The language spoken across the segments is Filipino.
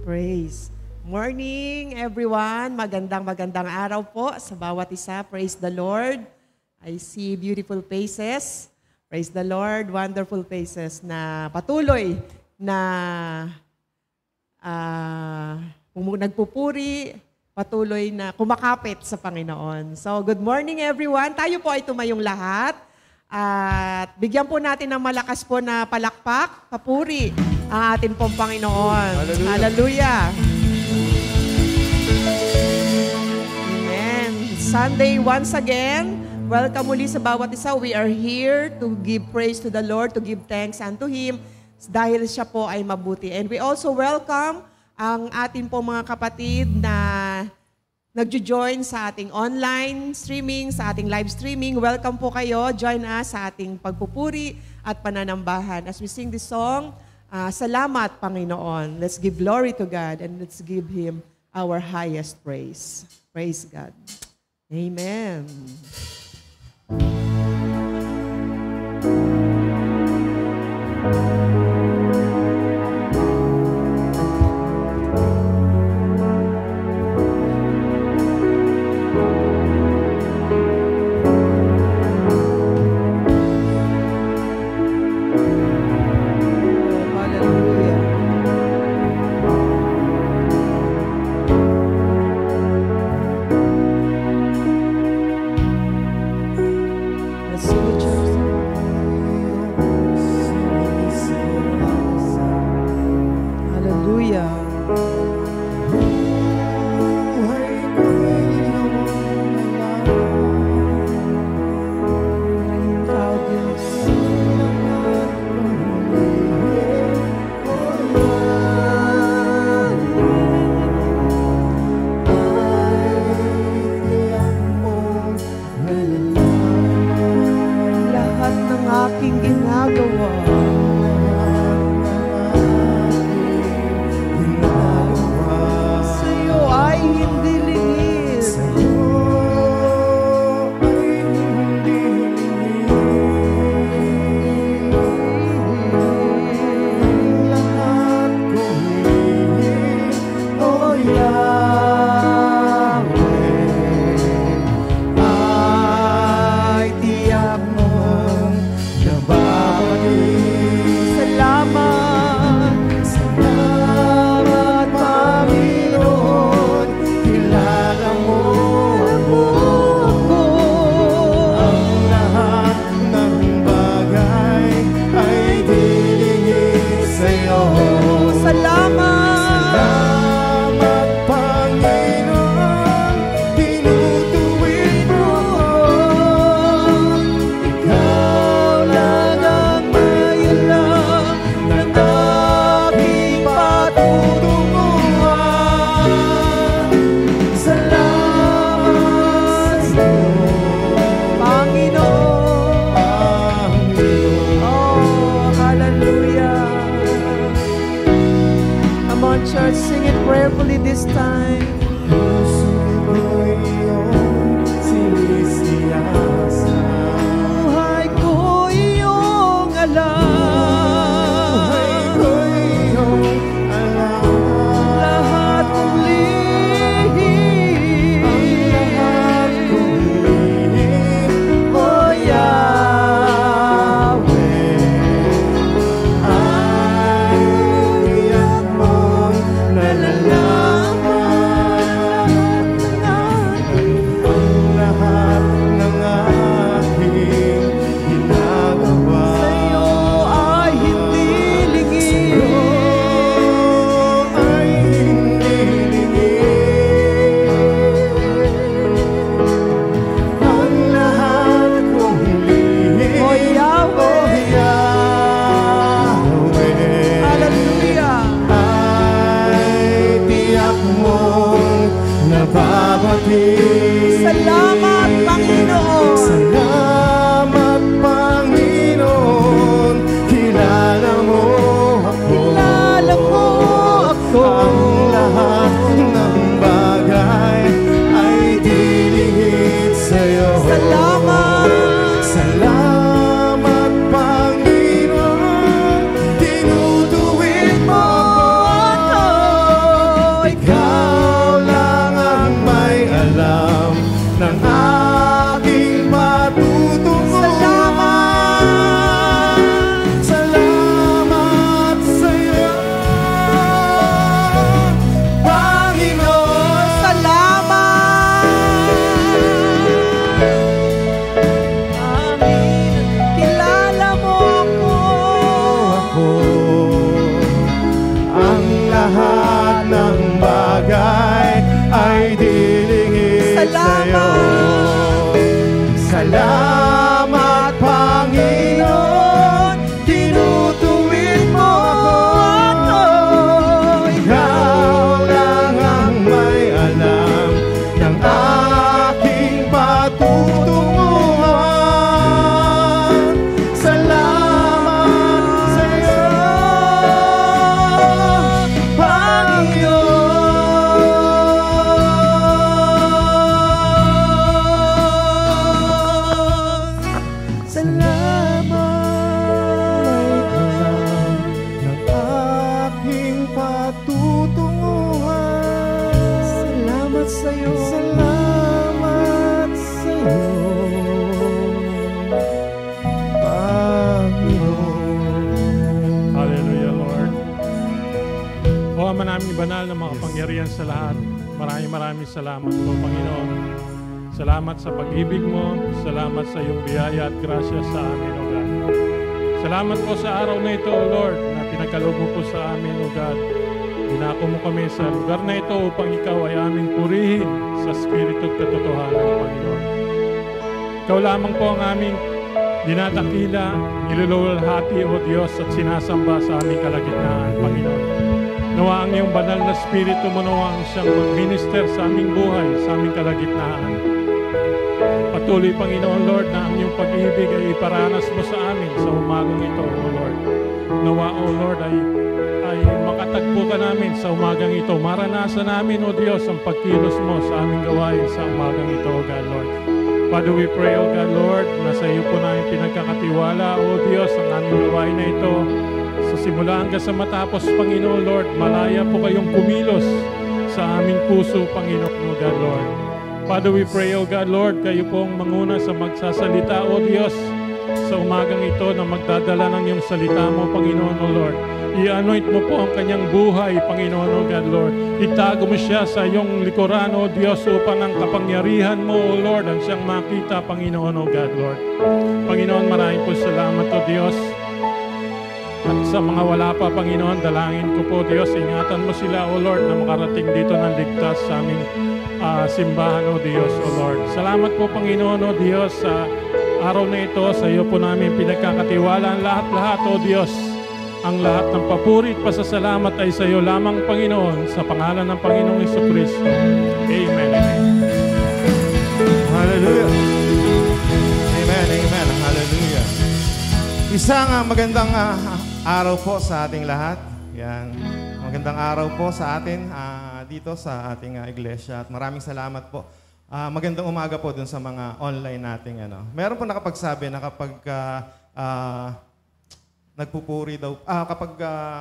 Praise. Morning, everyone. Magandang araw po sa bawat isa. Praise the Lord. I see beautiful faces. Praise the Lord. Wonderful faces na patuloy na nagpupuri, patuloy na kumakapit sa Panginoon. So, good morning, everyone. Tayo po ay tumayong lahat. At bigyan po natin ng malakas po na palakpak, papuri ang atin pong Panginoon. Hallelujah. Amen. Sunday once again. Welcome muli sa bawat isa. We are here to give praise to the Lord, to give thanks unto Him dahil siya po ay mabuti. And we also welcome ang atin po mga kapatid na nagjo-join sa ating online streaming, sa ating live streaming. Welcome po kayo. Join us sa ating pagpupuri at pananambahan. As we sing this song, Salamat, Panginoon. Let's give glory to God and let's give Him our highest praise. Praise God. Amen. Salamat, Panginoon, tinutuwid mo ako. lahat ng bagay ay dilingid sa'yo. Salamat, Panginoon, tinutuwid mo ako. Ikaw lang ang may alam ng aking patutunguhan. Salamat sa'yo, Panginoon. Salamat, may alam ng aking patutunguhan. Salamat sa'yo, salamat sa'yo, Panginoon. Hallelujah, Lord. O Ama naming banal na makapangyarihan sa lahat, maraming salamat po, Panginoon. Salamat sa pag-ibig mo, salamat sa iyong biyaya at grasya sa amin, O God. Salamat po sa araw na ito, O Lord, na pinagkaloob mo po sa amin, O God. Dinako mo kami sa lugar na ito upang ikaw ay aming purihin sa spirito at katotohanan, Panginoon. Ikaw lamang po ang aming dinadakila, niluluwalhati, O Diyos, at sinasamba sa aming kalagitnaan, Panginoon. Nawa ang iyong banal na spirito mo, nawa ang siyang mag-minister sa aming buhay, sa aming kalagitnaan. Patuloy, Panginoon Lord, na ang iyong pag-ibig ay iparanas mo sa amin sa umagang ito, O Lord. Nawa, O Lord, ay makatagpo ka namin sa umagang ito. Maranasan namin, O Diyos, ang pagkilos mo sa aming gawain sa umagang ito, O God, Lord. Father, we pray, O God, Lord, na sa iyo po namin pinagkakatiwala, O Diyos, ang aming gawain na ito. Sa simula hanggang sa matapos, Panginoon, Lord, malaya po kayong kumilos sa aming puso, Panginoon, O God, Lord. Father, we pray, O God, Lord, kayo pong manguna sa magsasalita, O Diyos, sa umagang ito na magdadala ng iyong salita mo, Panginoon, O Lord. I-anoint mo po ang kanyang buhay, Panginoon, O God, Lord. Itago mo siya sa iyong likuran, O Diyos, upang ang kapangyarihan mo, O Lord, ang siyang makita, Panginoon, O God, Lord. Panginoon, maraming po salamat, O Diyos. At sa mga wala pa, Panginoon, dalangin ko po, Diyos, ingatan mo sila, O Lord, na makarating dito ng ligtas sa aming simbahan, O Diyos, O Lord. Salamat po, Panginoon, O Diyos, sa araw na ito. Sa iyo po namin pinagkakatiwala ang lahat-lahat, O Diyos. Ang lahat ng papuri at pasasalamat ay sa iyo lamang, Panginoon, sa pangalan ng Panginoong Jesucristo. Amen. Hallelujah. Amen, amen. Hallelujah. Isang magandang araw po sa ating lahat. Yan. Magandang araw po sa atin dito sa ating iglesia. At maraming salamat po. Magandang umaga po dun sa mga online nating Meron po nakapagsabi na kapag nagpupuri daw, kapag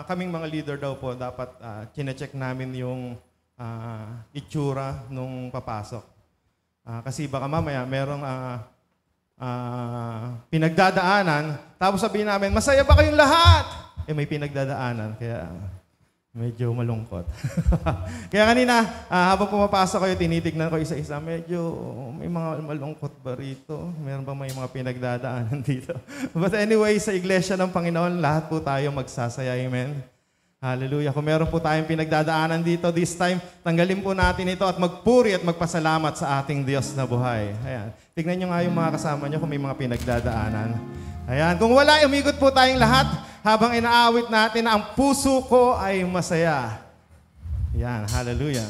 kaming mga leader daw po, dapat chine-check namin yung itsura nung papasok. Kasi baka mamaya merong pinagdadaanan, tapos sabihin namin, masaya ba kayong lahat? May pinagdadaanan, kaya medyo malungkot. Kaya kanina, habang pumapasok kayo, tinitignan ko isa-isa, medyo may mga malungkot ba rito? Meron ba may mga pinagdadaanan dito? But anyway, sa Iglesia ng Panginoon, lahat po tayo magsasaya. Amen? Hallelujah. Kung meron po tayong pinagdadaanan dito, this time, tanggalin po natin ito at magpuri at magpasalamat sa ating Diyos na buhay. Ayan. Tignan nyo nga yung mga kasama nyo kung may mga pinagdadaanan. Ayan. Kung wala, umikot po tayong lahat habang inaawit natin na ang puso ko ay masaya. Ayan. Hallelujah.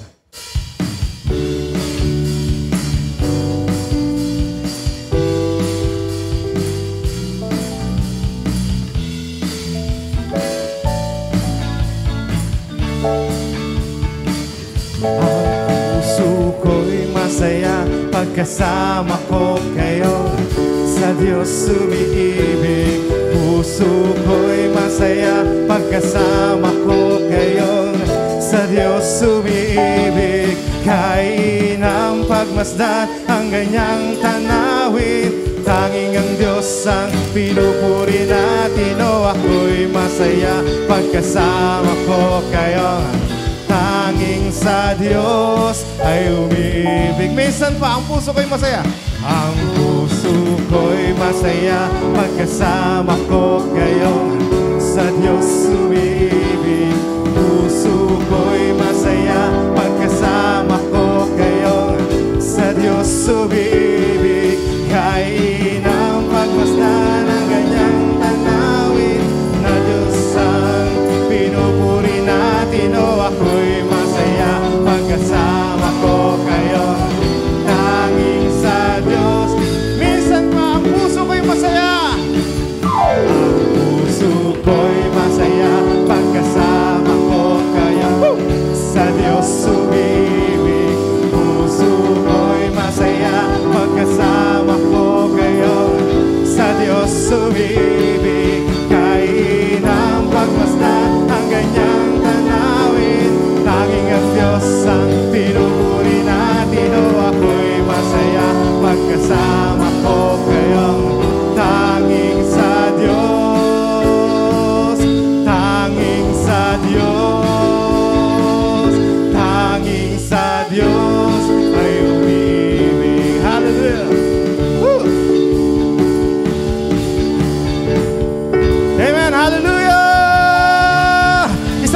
Ang puso ko'y masaya pagkasama ko kayo. Sa Diyos umiibig. Puso ko'y masaya pagkasama ko kayo. Sa Diyos umiibig. Kain ang pagmasdan ang ganyang tanawin. Tanging ang Diyos ang pinupuri natin. O ako'y masaya pagkasama ko kayo. Tanging sa Diyos ay umiibig. Minsan pa, ang puso ko'y masaya. Ang puso ko'y masaya pagkasama ko kayo. Sa Diyos umiibig. Puso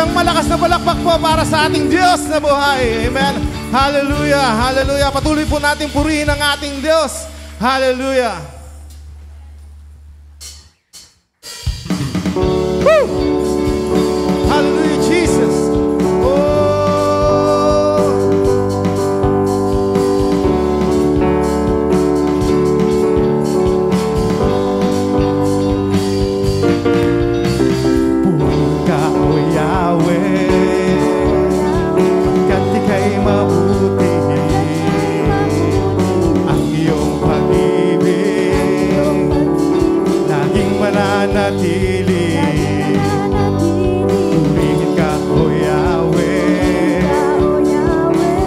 Isang malakas na palakpak po para sa ating Diyos na buhay. Amen. Hallelujah. Hallelujah. Patuloy po natin purihin ang ating Diyos. Hallelujah. Woo! Hallelujah, Jesus. Mananatili, purihin ka, O Yahweh,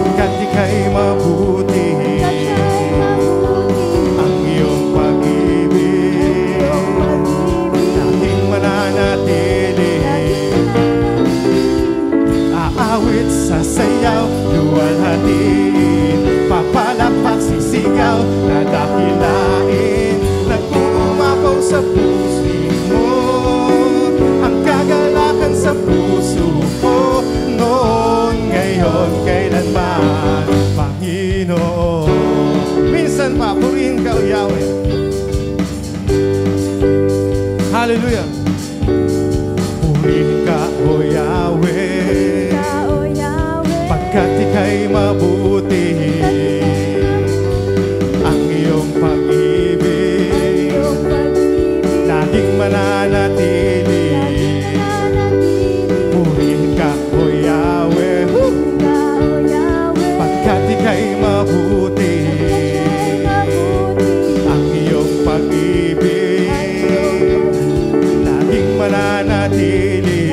pagkat ika'y mabuti, ang iyong pag-ibig, laging mananatili. Aawit sa sayaw, luwalhatiin, papalakpak, sisigaw, dadakilain, nagpumapaw sa puso mo, ang kagalakan sa puso ko, noon, ngayon, kailanman, Panginoon. Minsan pa, purihin ka, O Yahweh. Hallelujah. Purihin ka, O Yahweh, pagkat ika'y mabuti, ang iyong pag-ibig laging mananatili. Purihin ka, O Yahweh, pagkat ika'y mabuti, ang iyong pag-ibig laging mananatili.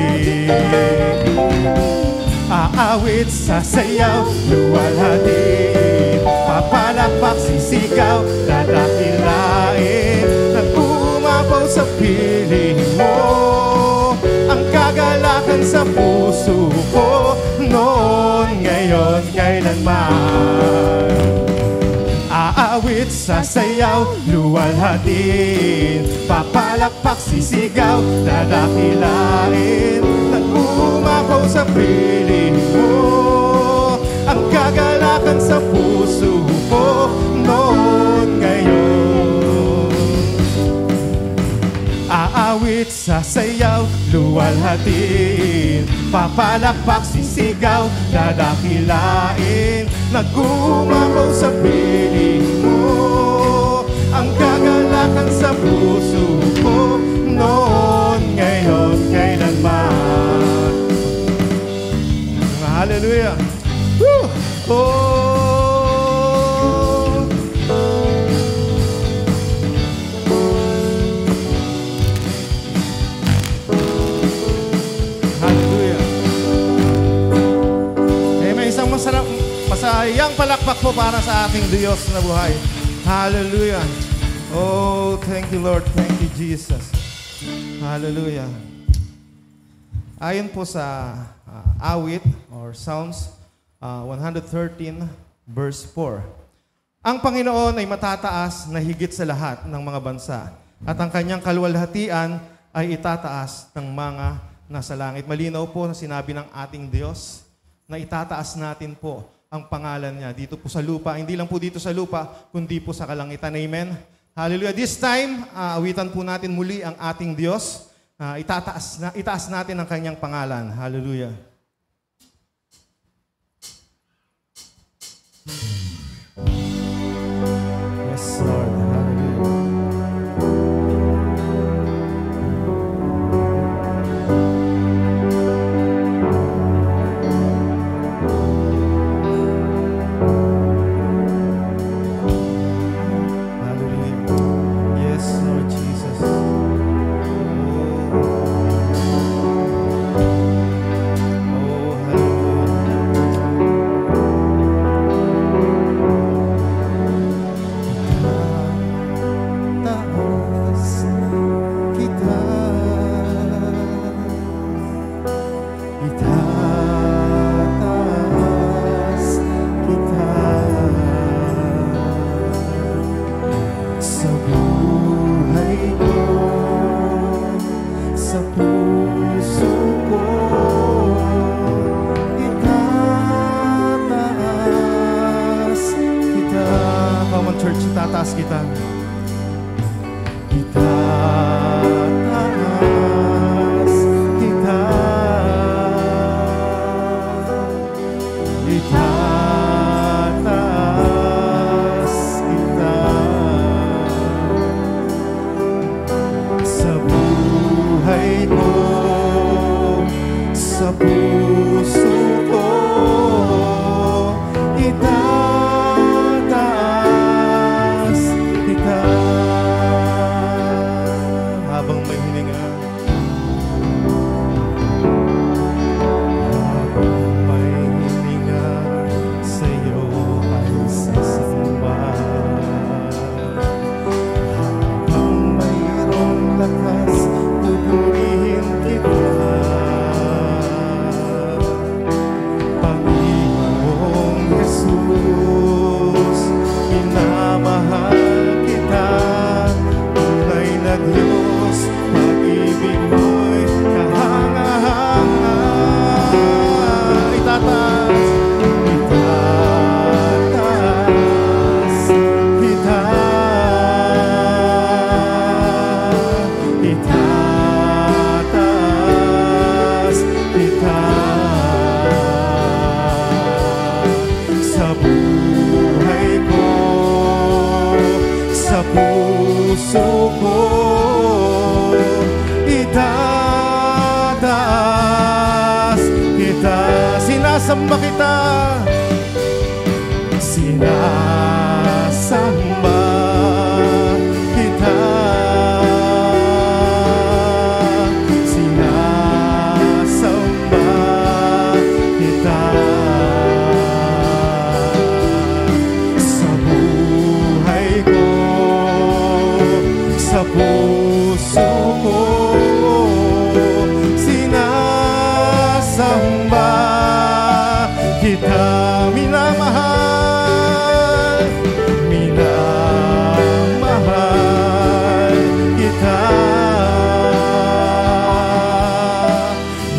Aawit sa sayaw, luwalhatiin, papalakpak, sisigaw, dadakilain, nagpumapaw sa piling mo, ang kagalakan sa puso ko, noon, ngayon, kailanman. Aawit sa sayaw, luwalhatiin, papalakpak, sisigaw, dadakilain, nagpumapaw sa piling mo, ang kagalakan sa puso ko, noon, ngayon. Aawit sa sayaw, luwalhatiin, papalakpak, sisigaw, dadakilain, nagpumapaw sa piling mo, ang kagalakan sa puso ko, noon, ngayon, kailanman. Hallelujah. Woo! Oh! Hallelujah. May isang masayang palakpak po para sa ating Diyos na buhay. Hallelujah. Oh, thank you, Lord. Thank you, Jesus. Hallelujah. Ayon po sa awit or Psalms 113 verse 4. Ang Panginoon ay matataas na higit sa lahat ng mga bansa, at ang kanyang kaluwalhatian ay itataas ng mga nasa langit. Malinaw po na sinabi ng ating Diyos na itataas natin po ang pangalan niya dito po sa lupa. Hindi lang po dito sa lupa, kundi po sa kalangitan. Amen. Hallelujah. This time, awitan po natin muli ang ating Diyos. Itaas natin ang kanyang pangalan. Hallelujah. Yes, Lord. Hallelujah. Itataas kita. Itataas kita. Itataas kita. Sa buhay ko, sa puso ko, itataas kita. Habang may hininga, habang may hininga, sa'yo ay sasamba. Habang mayroong lakas, pupurihin kita. Panginoong Jesus, minamahal kita. Tunay na Diyos, pag-ibig mo'y kahanga-hanga. Itataas, itataas kita. Itataas kita. Sa buhay ko, sa puso ko, itataas kita. Sinasamba kita. Sinasamba kita. Sinasamba kita. Sa buhay ko, sa puso ko, sinasamba kita. Minamahal, minamahal kita.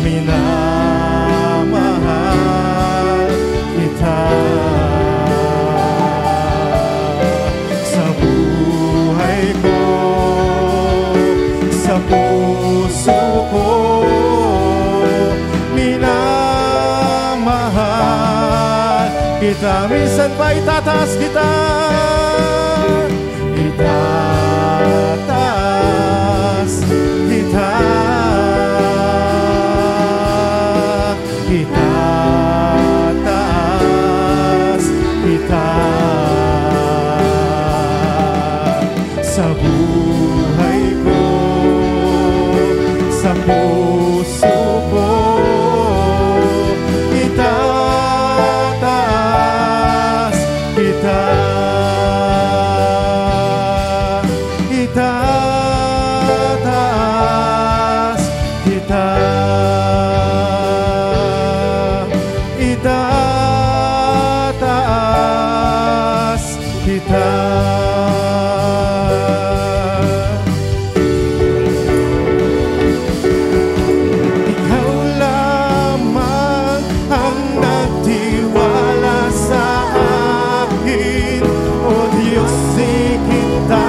Minamahal kita. Sa buhay ko, sa puso ko, minamahal kita. Minsan pa itataas kita. Itataas kita. Itataas kita. Sa buhay ko, sa puso ko, itataas kita. Itataas kita. Itataas kita. Ikaw lamang ang nagtiwala sa akin, O Diyos, di kita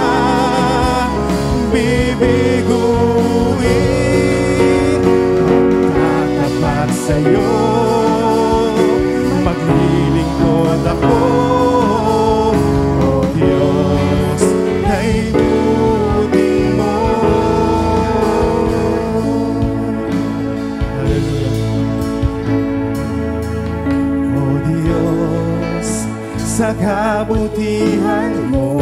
bibiguin. Magtatapat sa'yo, maglilingkod ako, O Diyos, kaibutin mo. Hallelujah. O Diyos, sa kabutihan mo,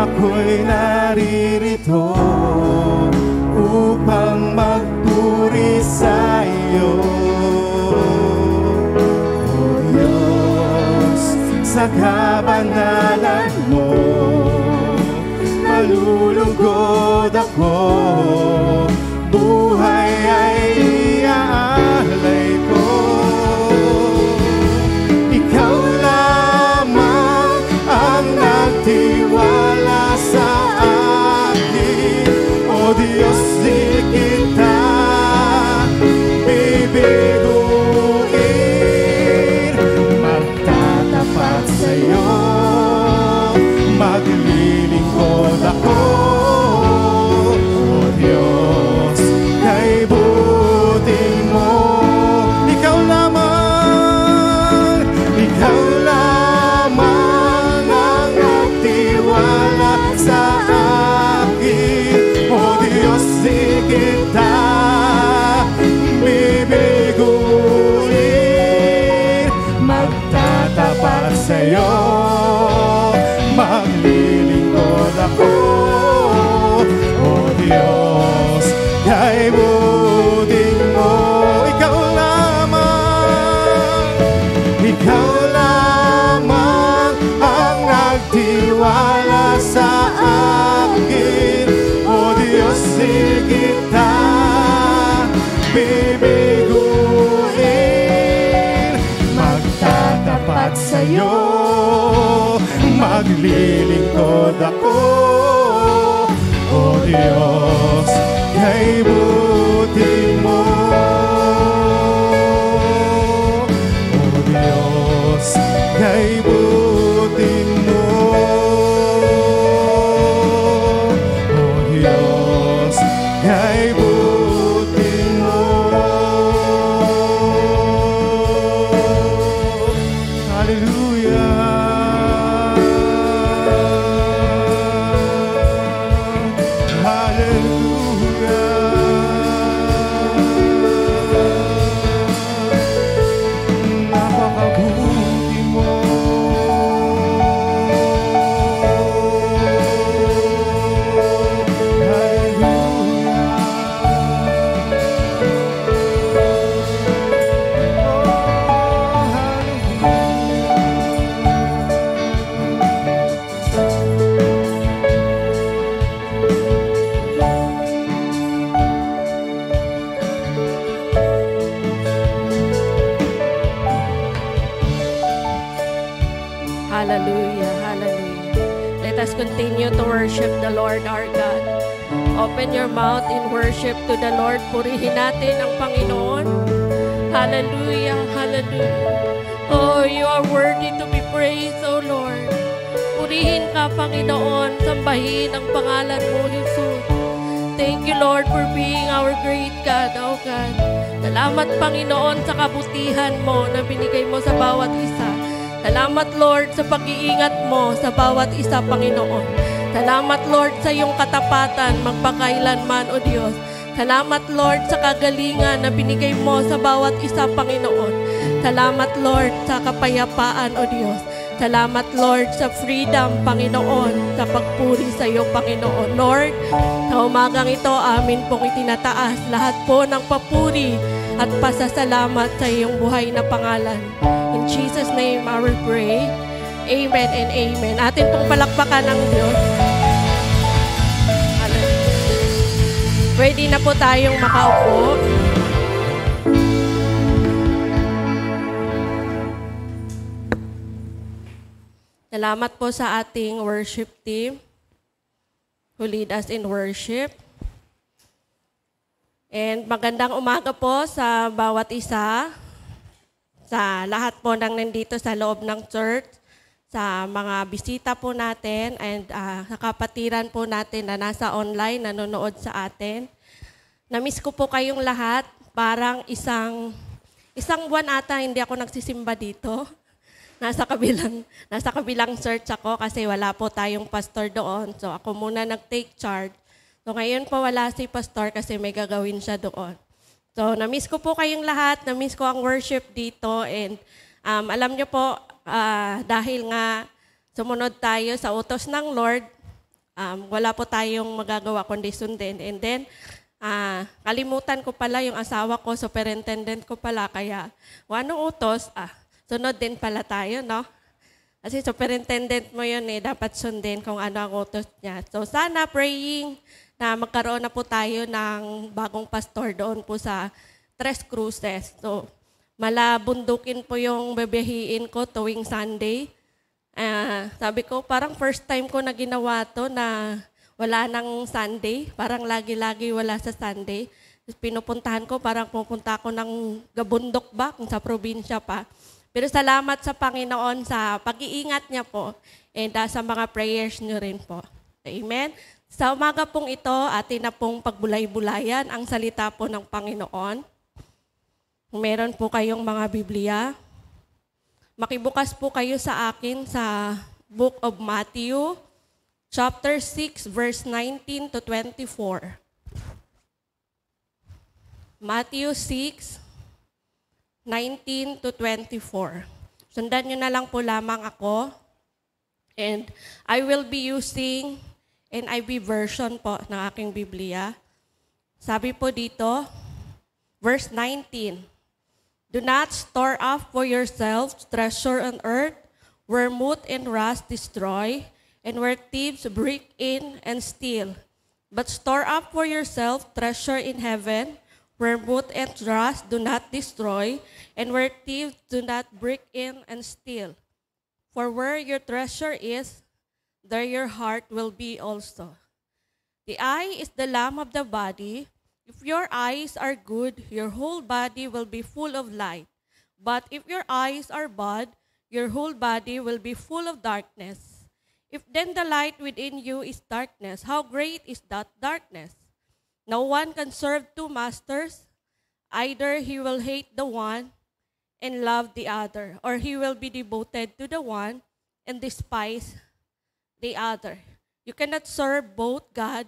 ako'y naririto upang magpuri sa iyo. O Diyos, sa kabanalan mo, malulugod ako, buhay ay iaalay ko. Ikaw lamang ang nagtiwala sa akin, O Diyos, di kita bibiguin. Magtatapat sa'yo, Ikaw lamang ang nagtiwala sa akin. O Diyos, di kita bibiguin. Magtatapat sa'yo, maglilingkod ako. O Diyos, kay buting mo. Ikaw lamang ang nagtiwala sa akin. O Diyos, di kita bibiguin. Magtatapat sa'yo, maglilingkod ako. O Diyos, kay buti mo. O Diyos, kay buti mo. O Diyos, kay buti mo. Hallelujah. Napakabuti mo. Hallelujah, hallelujah. Let us continue to worship the Lord our God. Open your mouth in worship to the Lord. Purihin natin ang Panginoon. Hallelujah, hallelujah. Oh, you are worthy to be praised, oh Lord. Purihin ka, Panginoon. Sambahin ang pangalan mo, Jesus. Thank you, Lord, for being our great God, oh God. Salamat, Panginoon, sa kabutihan mo na binigay mo sa bawat isa. Salamat, Lord, sa pag-iingat mo sa bawat isa, Panginoon. Salamat, Lord, sa iyong katapatan magpakailanman, O Diyos. Salamat, Lord, sa kagalingan na binigay mo sa bawat isa, Panginoon. Salamat, Lord, sa kapayapaan, O Diyos. Salamat, Lord, sa freedom, Panginoon, sa pagpuri sa iyo, Panginoon. Lord, sa umagang ito, amin pong itinataas lahat po ng papuri at pasasalamat sa iyong buhay na pangalan. In Jesus' name, I will pray. Amen and amen. Atin pong palakpakan ng Diyos. Pwede na po tayong makaupo. Salamat po sa ating worship team who lead us in worship. And magandang umaga po sa bawat isa, sa lahat po ng nandito sa loob ng church, sa mga bisita po natin, and sa kapatiran po natin na nasa online, nanonood sa atin. Namiss ko po kayong lahat. Parang isang buwan ata hindi ako nagsisimba dito. Nasa kabilang church ako kasi wala po tayong pastor doon. So ako muna nag-take charge. So ngayon po wala si pastor kasi may gagawin siya doon. So namiss ko po kayong lahat. Namiss ko ang worship dito. And alam niyo po, dahil nga sumunod tayo sa utos ng Lord, wala po tayong magagawa kundi sundin. And then, kalimutan ko pala yung asawa ko, superintendent ko pala. Kaya, anong utos? Sunod din pala tayo, no? Kasi superintendent mo yun dapat sundin kung ano ang utos niya. So sana praying na magkaroon na po tayo ng bagong pastor doon po sa Tres Cruces. So malabundukin po yung bebehiin ko tuwing Sunday. Sabi ko, parang first time ko na ginawa to na wala ng Sunday. Parang lagi-lagi wala sa Sunday. Pinupuntahan ko, parang pupunta ako ng Gabundok ba, kung sa probinsya pa. Pero salamat sa Panginoon sa pag-iingat niya po and sa mga prayers niyo rin po. Amen? Sa umaga pong ito, atin na pong pagbulay-bulayan ang salita po ng Panginoon. Kung meron po kayong mga Biblia, Makibukas po kayo sa akin sa Book of Matthew, chapter 6, verse 19 to 24. Matthew 6, 19 to 24. Sundan nyo na lang po lamang ako. And I will be using NIV version po ng aking Biblia. Sabi po dito, verse 19, do not store up for yourselves treasure on earth, where moth and rust destroy, and where thieves break in and steal. But store up for yourself treasure in heaven, where moth and rust do not destroy, and where thieves do not break in and steal. For where your treasure is, there your heart will be also. The eye is the lamp of the body. If your eyes are good, your whole body will be full of light. But if your eyes are bad, your whole body will be full of darkness. If then the light within you is darkness, how great is that darkness? No one can serve two masters. Either he will hate the one and love the other, or he will be devoted to the one and despise the other. You cannot serve both God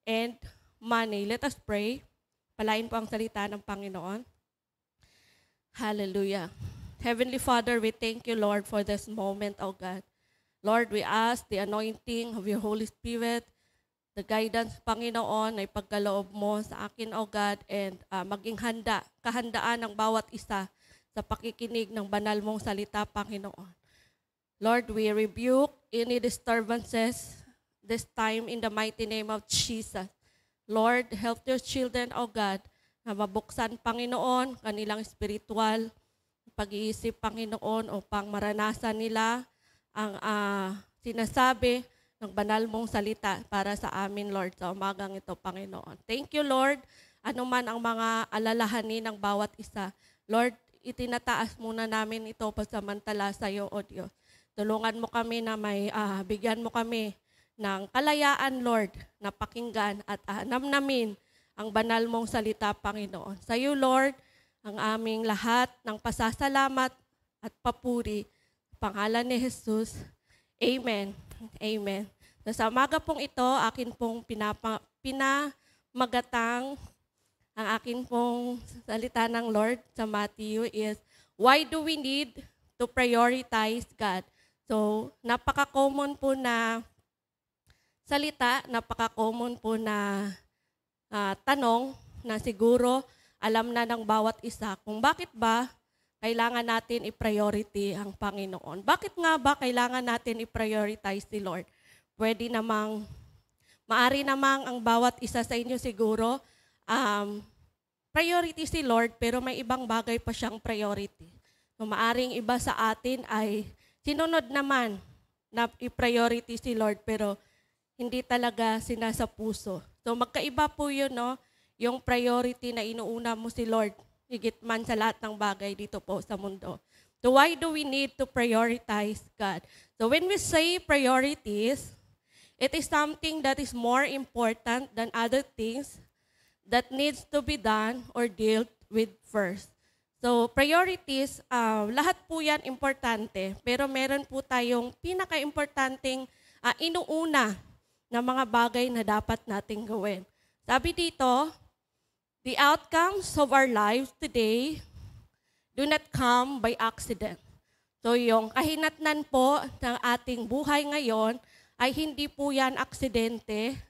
and money. Let us pray. Palain po ang salita ng Panginoon. Hallelujah. Heavenly Father, we thank you, Lord, for this moment, O God. Lord, we ask the anointing of your Holy Spirit, the guidance, Panginoon, ay pagkaloob mo sa akin, O God, and maging kahandaan ng bawat isa sa pakikinig ng banal mong salita, Panginoon. Lord, we rebuke any disturbances this time in the mighty name of Jesus. Lord, help your children, O God, na mabuksan, Panginoon, kanilang spiritual pag-iisip, Panginoon, upang maranasan nila ang sinasabi ng banal mong salita para sa amin, Lord, sa umagang ito, Panginoon. Thank you, Lord. Ano man ang mga alalahanin ng bawat isa, Lord, itinataas muna namin ito pasamantala sa iyo, O Diyos. Tulungan mo kami na bigyan mo kami ng kalayaan, Lord, na pakinggan at namnamin ang banal mong salita, Panginoon. Sa iyo, Lord, ang aming lahat ng pasasalamat at papuri. Pangalan ni Jesus. Amen. Amen. Sa umaga pong ito, akin pong pinamagatang ang akin pong salita ng Lord sa Matthew is, why do we need to prioritize God? So, napaka-common po na salita, napaka-common po na tanong na siguro alam na ng bawat isa kung bakit ba kailangan natin i-priority ang Panginoon. Bakit nga ba kailangan natin i-prioritize si Lord? Maari namang ang bawat isa sa inyo siguro, priority si Lord pero may ibang bagay pa siyang priority. So maaring iba sa atin ay sinunod naman na i-priority si Lord pero hindi talaga sinasa puso. So magkaiba po yun, no? Yung priority na inuuna mo si Lord, higit man sa lahat ng bagay dito po sa mundo. So why do we need to prioritize God? So when we say priorities, it is something that is more important than other things that needs to be done or dealt with first. So priorities, lahat po yan importante, pero meron po tayong pinaka-importanting inuuna na mga bagay na dapat nating gawin. Sabi dito, the outcomes of our lives today do not come by accident. So yung kahinatnan po ng ating buhay ngayon ay hindi po yan aksidente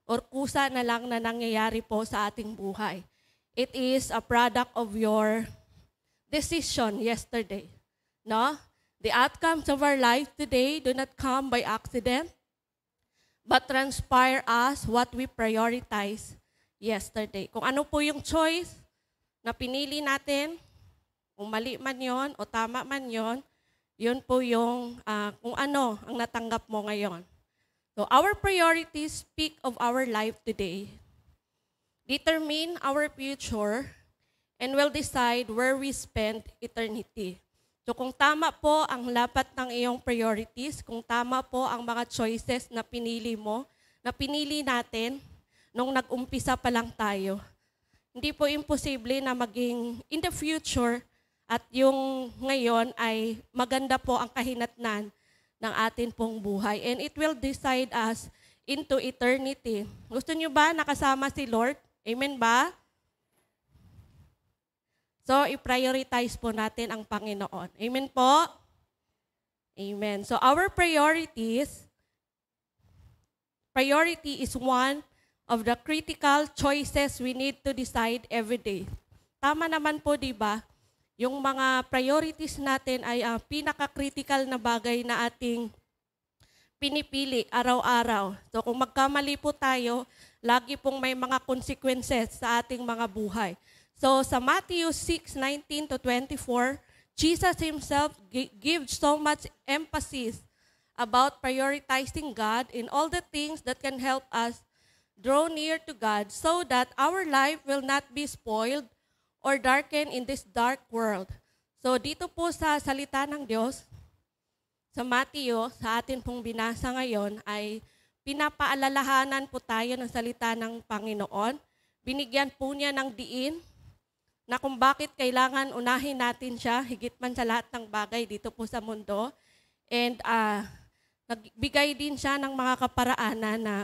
or kusa na lang na nangyayari po sa ating buhay. It is a product of your decision yesterday. No? The outcomes of our life today do not come by accident, but transpire us what we prioritize yesterday. Kung ano po yung choice na pinili natin, kung mali man yon o tama man yon, yun po yung kung ano ang natanggap mo ngayon. So our priorities speak of our life today, determine our future, and will decide where we spend eternity. So kung tama po ang lapat ng iyong priorities, kung tama po ang mga choices na pinili mo, na pinili natin nung nag-umpisa pa lang tayo, hindi po imposible na maging in the future At yung ngayon ay maganda po ang kahinatnan ng atin pong buhay. And it will decide us into eternity. Gusto nyo ba nakasama si Lord? Amen ba? So, i-prioritize po natin ang Panginoon. Amen po? Amen. So, our priority is one of the critical choices we need to decide every day. Tama naman po, di ba? Yung mga priorities natin ay ang pinaka-critical na bagay na ating pinipili araw-araw. So, kung magkamali po tayo, lagi pong may mga consequences sa ating mga buhay. So sa Matthew 6:19-24, Jesus himself gives so much emphasis about prioritizing God in all the things that can help us draw near to God so that our life will not be spoiled or darkened in this dark world. So dito po sa salita ng Diyos, sa Matthew, sa atin pong binasa ngayon, ay pinapaalalahanan po tayo ng salita ng Panginoon. Binigyan po niya ng diin na kung bakit kailangan unahin natin siya, higit man sa lahat ng bagay dito po sa mundo. And nagbigay din siya ng mga kaparaanan na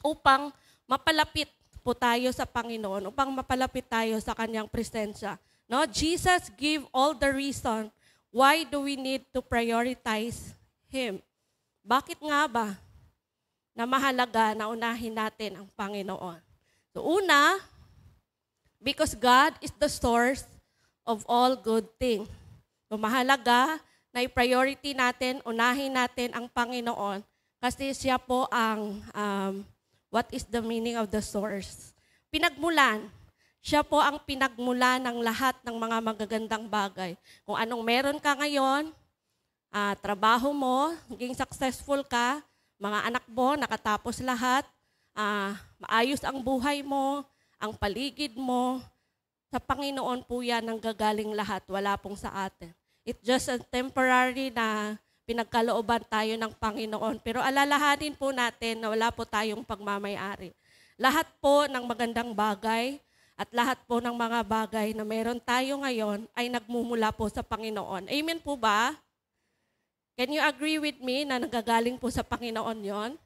upang mapalapit po tayo sa Panginoon, upang mapalapit tayo sa Kanyang presensya. No? Jesus gave all the reason why do we need to prioritize Him. Bakit nga ba na mahalaga na unahin natin ang Panginoon? So una, because God is the source of all good things. So mahalaga na i-priority natin, unahin natin ang Panginoon kasi siya po ang, what is the meaning of the source? Pinagmulan. Siya po ang pinagmulan ng lahat ng mga magagandang bagay. Kung anong meron ka ngayon, trabaho mo, naging successful ka, mga anak mo, nakatapos lahat, maayos ang buhay mo, ang paligid mo, sa Panginoon po yan ang gagaling lahat. Wala pong sa atin. It's just a temporary na pinagkalooban tayo ng Panginoon. Pero alalahanin po natin na wala po tayong pagmamayari. Lahat po ng magandang bagay at lahat po ng mga bagay na meron tayo ngayon ay nagmumula po sa Panginoon. Amen po ba? Can you agree with me na nagagaling po sa Panginoon yon?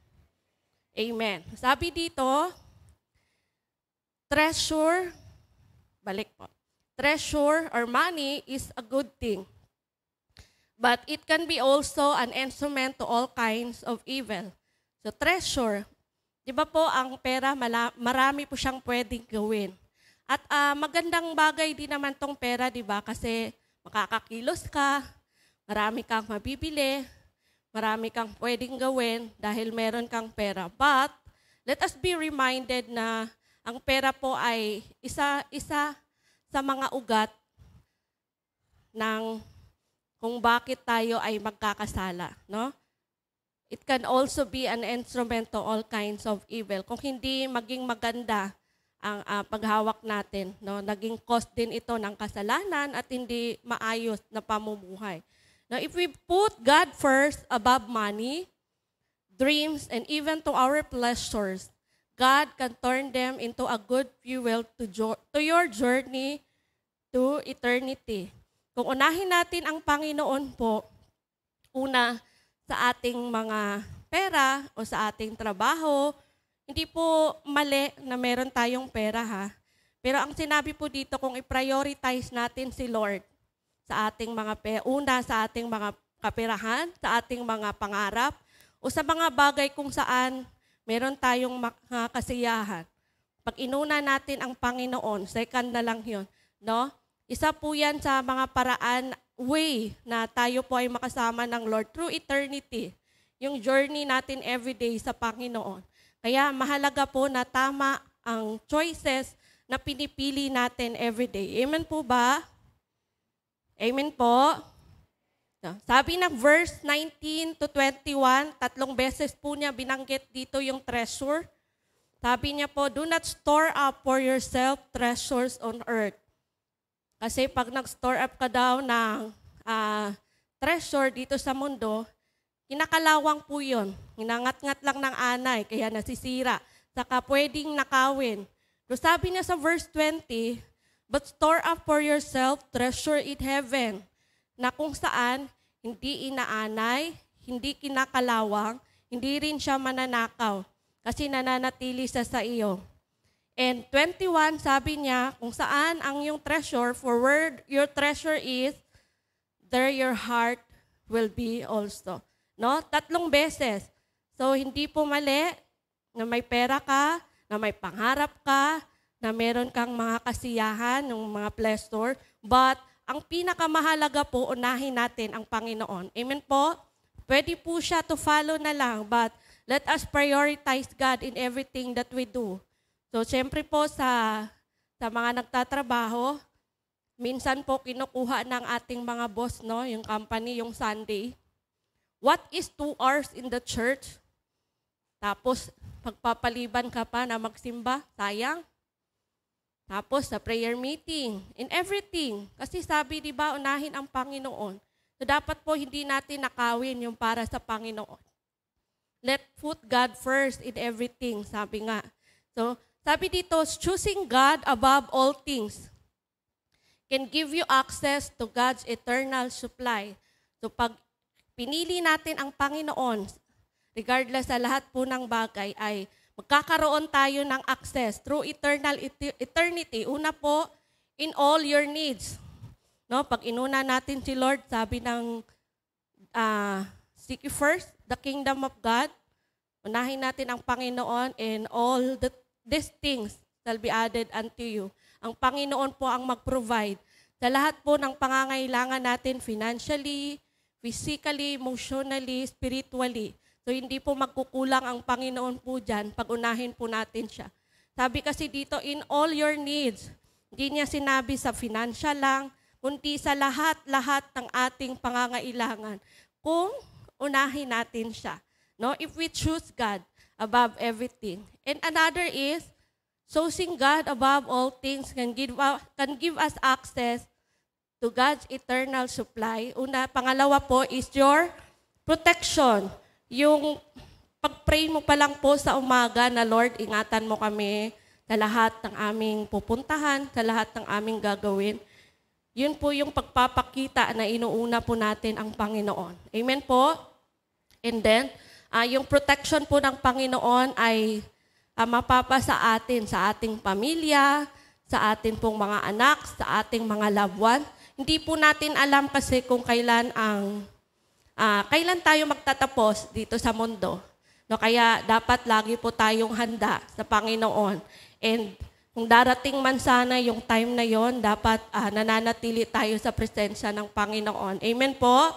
Amen. Sabi dito, treasure or money is a good thing. But it can be also an instrument to all kinds of evil. So treasure, di ba po ang pera, marami po siyang pwedeng gawin. At magandang bagay din naman tong pera, di ba? Kasi makakakilos ka, marami kang mabibili, marami kang pwedeng gawin dahil meron kang pera. But let us be reminded na ang pera po ay isa sa mga ugat ng kung bakit tayo ay magkakasala, no? It can also be an instrument to all kinds of evil. Kung hindi maging maganda ang paghawak natin, no? Naging cause din ito ng kasalanan at hindi maayos na pamumuhay. Now, if we put God first above money, dreams, and even to our pleasures, God can turn them into a good fuel to your journey to eternity. Kung unahin natin ang Panginoon po, una sa ating mga pera o sa ating trabaho, hindi po mali na meron tayong pera ha. Pero ang sinabi po dito, kung i-prioritize natin si Lord sa ating mga pera, una sa ating mga kaperahan, sa ating mga pangarap, o sa mga bagay kung saan meron tayong mga kasiyahan. Pag inuna natin ang Panginoon, second na lang yun, no? Isa po yan sa mga paraan, way na tayo po ay makasama ng Lord through eternity. Yung journey natin everyday sa Panginoon. Kaya mahalaga po na tama ang choices na pinipili natin everyday. Amen po ba? Amen po? Sabi ng verse 19-21, 3 beses po niya binanggit dito yung treasure. Sabi niya po, do not store up for yourself treasures on earth. Kasi pag nag-store up ka daw ng treasure dito sa mundo, kinakalawang po yun. Hinangat-ngat lang ng anay, kaya nasisira. Saka pwedeng nakawin. So sabi niya sa verse 20, But store up for yourself treasure in heaven, na kung saan hindi inaanay, hindi kinakalawang, hindi rin siya mananakaw, kasi nananatili siya sa iyo. And 21, sabi niya, kung saan ang iyong treasure, for where your treasure is, there your heart will be also. No? 3 beses. So, hindi po mali na may pera ka, na may pangarap ka, na meron kang mga kasiyahan, ng mga pleasure, but ang pinakamahalaga po, unahin natin ang Panginoon. Amen po? Pwede po siya to follow na lang, but let us prioritize God in everything that we do. So, siyempre po sa mga nagtatrabaho, minsan po kinukuha ng ating mga boss, no, yung company, yung Sunday. What is 2 hours in the church? Tapos, pagpapaliban ka pa na magsimba, sayang. Tapos, sa prayer meeting, in everything. Kasi sabi, di ba, unahin ang Panginoon. So, dapat po hindi natin nakawin yung para sa Panginoon. Let put God first in everything, sabi nga. So, sabi dito, choosing God above all things can give you access to God's eternal supply. So, pag pinili natin ang Panginoon, regardless sa lahat po ng bagay, ay magkakaroon tayo ng access through eternity. Una po, in all your needs. No, pag inuna natin si Lord, sabi ng seek you first the kingdom of God. Unahin natin ang Panginoon, and all these things shall be added unto you. Ang Panginoon po ang mag-provide sa lahat po ng pangangailangan natin financially, physically, emotionally, spiritually. So, hindi po magkukulang ang Panginoon po dyan pag unahin po natin siya. Sabi kasi dito, in all your needs, hindi niya sinabi sa financial lang, kundi sa lahat-lahat ng ating pangangailangan. Kung unahin natin siya. No? If we choose God above everything. And another is, choosing God above all things can give us access to God's eternal supply. Pangalawa po is your protection. Yung pag-pray mo pa lang po sa umaga na, Lord, ingatan mo kami sa lahat ng aming pupuntahan, sa lahat ng aming gagawin. Yun po yung pagpapakita na inuuna po natin ang Panginoon. Amen po? And then, yung protection po ng Panginoon ay mapapa sa atin, sa ating pamilya, sa ating pong mga anak, sa ating mga loved one. Hindi po natin alam kasi kung kailan tayo magtatapos dito sa mundo. No, kaya dapat lagi po tayong handa sa Panginoon. And kung darating man sana yung time na yon, dapat nananatili tayo sa presensya ng Panginoon. Amen po?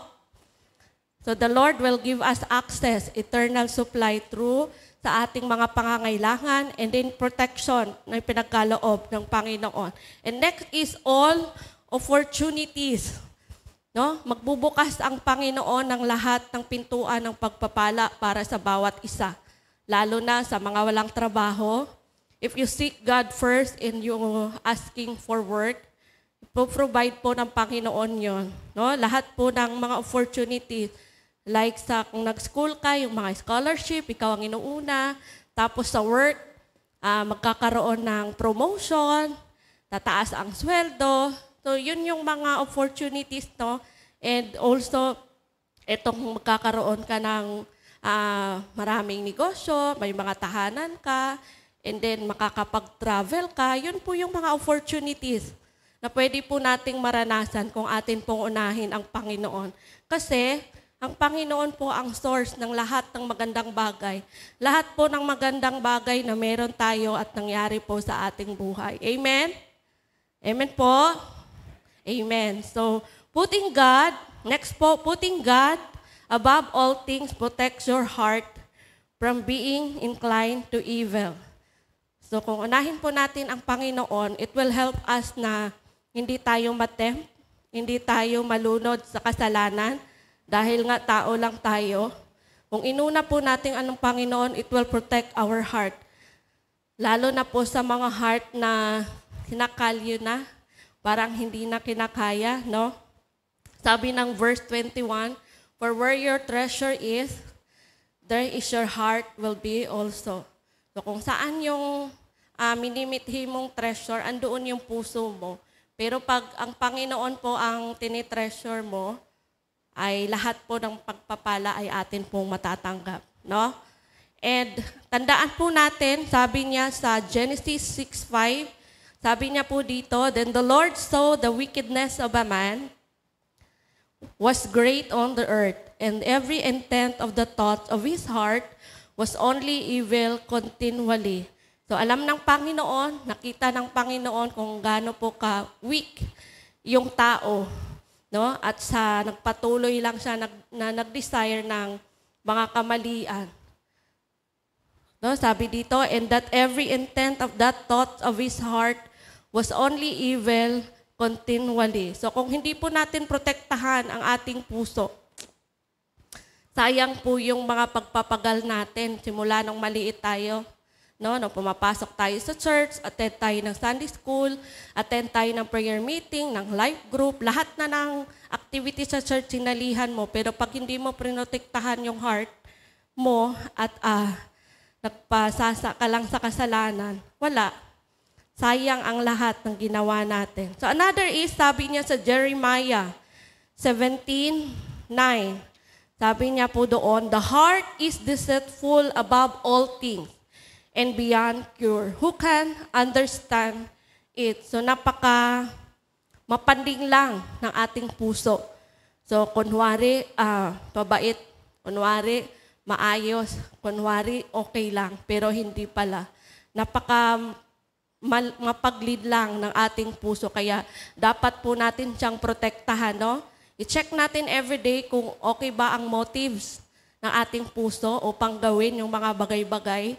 So the Lord will give us access, eternal supply through sa ating mga pangangailangan, and then protection na pinagkaloob ng Panginoon. And next is all opportunities. No? Magbubukas ang Panginoon ng lahat ng pintuan ng pagpapala para sa bawat isa. Lalo na sa mga walang trabaho. If you seek God first and you asking for work, provide po ng Panginoon yon. No? Lahat po ng mga opportunities, like kung nag-school ka, yung mga scholarship, ikaw ang inuuna. Tapos sa work, magkakaroon ng promotion, tataas ang sweldo. So, yun yung mga opportunities, no? And also, itong magkakaroon ka ng maraming negosyo, may mga tahanan ka, and then makakapag-travel ka. Yun po yung mga opportunities na pwede po nating maranasan kung atin pong unahin ang Panginoon. Kasi, ang Panginoon po ang source ng lahat ng magandang bagay. Lahat po ng magandang bagay na meron tayo at nangyari po sa ating buhay. Amen? Amen po? Amen. So, putting God above all things protects your heart from being inclined to evil. So, kung unahin po natin ang Panginoon, it will help us na hindi tayo matempt, hindi tayo malunod sa kasalanan, dahil nga tao lang tayo. Kung inuna po natin anong Panginoon, it will protect our heart. Lalo na po sa mga heart na kinakalyo na, parang hindi na kinakaya, no? Sabi ng verse 21, for where your treasure is, there is your heart will be also. So kung saan yung minimithi mong treasure, andoon yung puso mo. Pero pag ang Panginoon po ang tinitreasure mo, ay lahat po ng pagpapala ay atin pong matatanggap. No? And tandaan po natin, sabi niya sa Genesis 6:5, sabi niya po dito, "Then the Lord saw the wickedness of a man was great on the earth, and every intent of the thoughts of his heart was only evil continually." So alam ng Panginoon, nakita ng Panginoon kung gaano po ka-weak yung tao, no? At sa nagpatuloy lang siya nag-desire ng mga kamalian. No, sabi dito, "And that every intent of that thought of his heart was only evil continually." So kung hindi po natin protektahan ang ating puso, sayang po yung mga pagpapagal natin simula nung maliit tayo. No, nung pumapasok tayo sa church, attend tayo ng Sunday school, attend tayo ng prayer meeting, ng life group, lahat na ng activity sa church sinalihan mo. Pero pag hindi mo prinotektahan yung heart mo at nagpasasa ka lang sa kasalanan, wala. Sayang ang lahat ng ginawa natin. So another is, sabi niya sa Jeremiah 17:9, sabi niya po doon, "The heart is deceitful above all things and beyond cure. Who can understand it?" So mapanding lang ng ating puso. So kunwari, pabait, kunwari, maayos, kunwari, okay lang, pero hindi pala. Mapaglid lang ng ating puso. Kaya dapat po natin siyang protektahan, no? I-check natin everyday kung okay ba ang motives ng ating puso upang gawin yung mga bagay-bagay.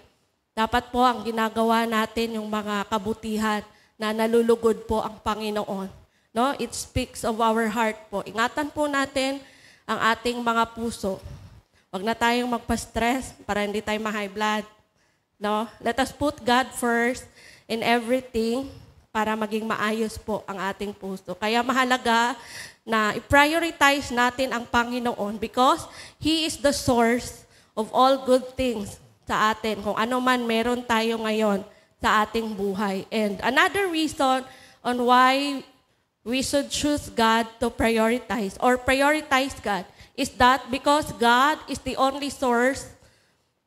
Dapat po ang ginagawa natin yung mga kabutihan na nalulugod po ang Panginoon. No? It speaks of our heart po. Ingatan po natin ang ating mga puso. Huwag na tayong magpa-stress para hindi tayo ma-high blood. No? Let us put God first in everything para maging maayos po ang ating puso. Kaya mahalaga na i-prioritize natin ang Panginoon because He is the source of all good things sa atin. Kung ano man meron tayo ngayon sa ating buhay. And another reason on why we should choose God to prioritize or prioritize God is that because God is the only source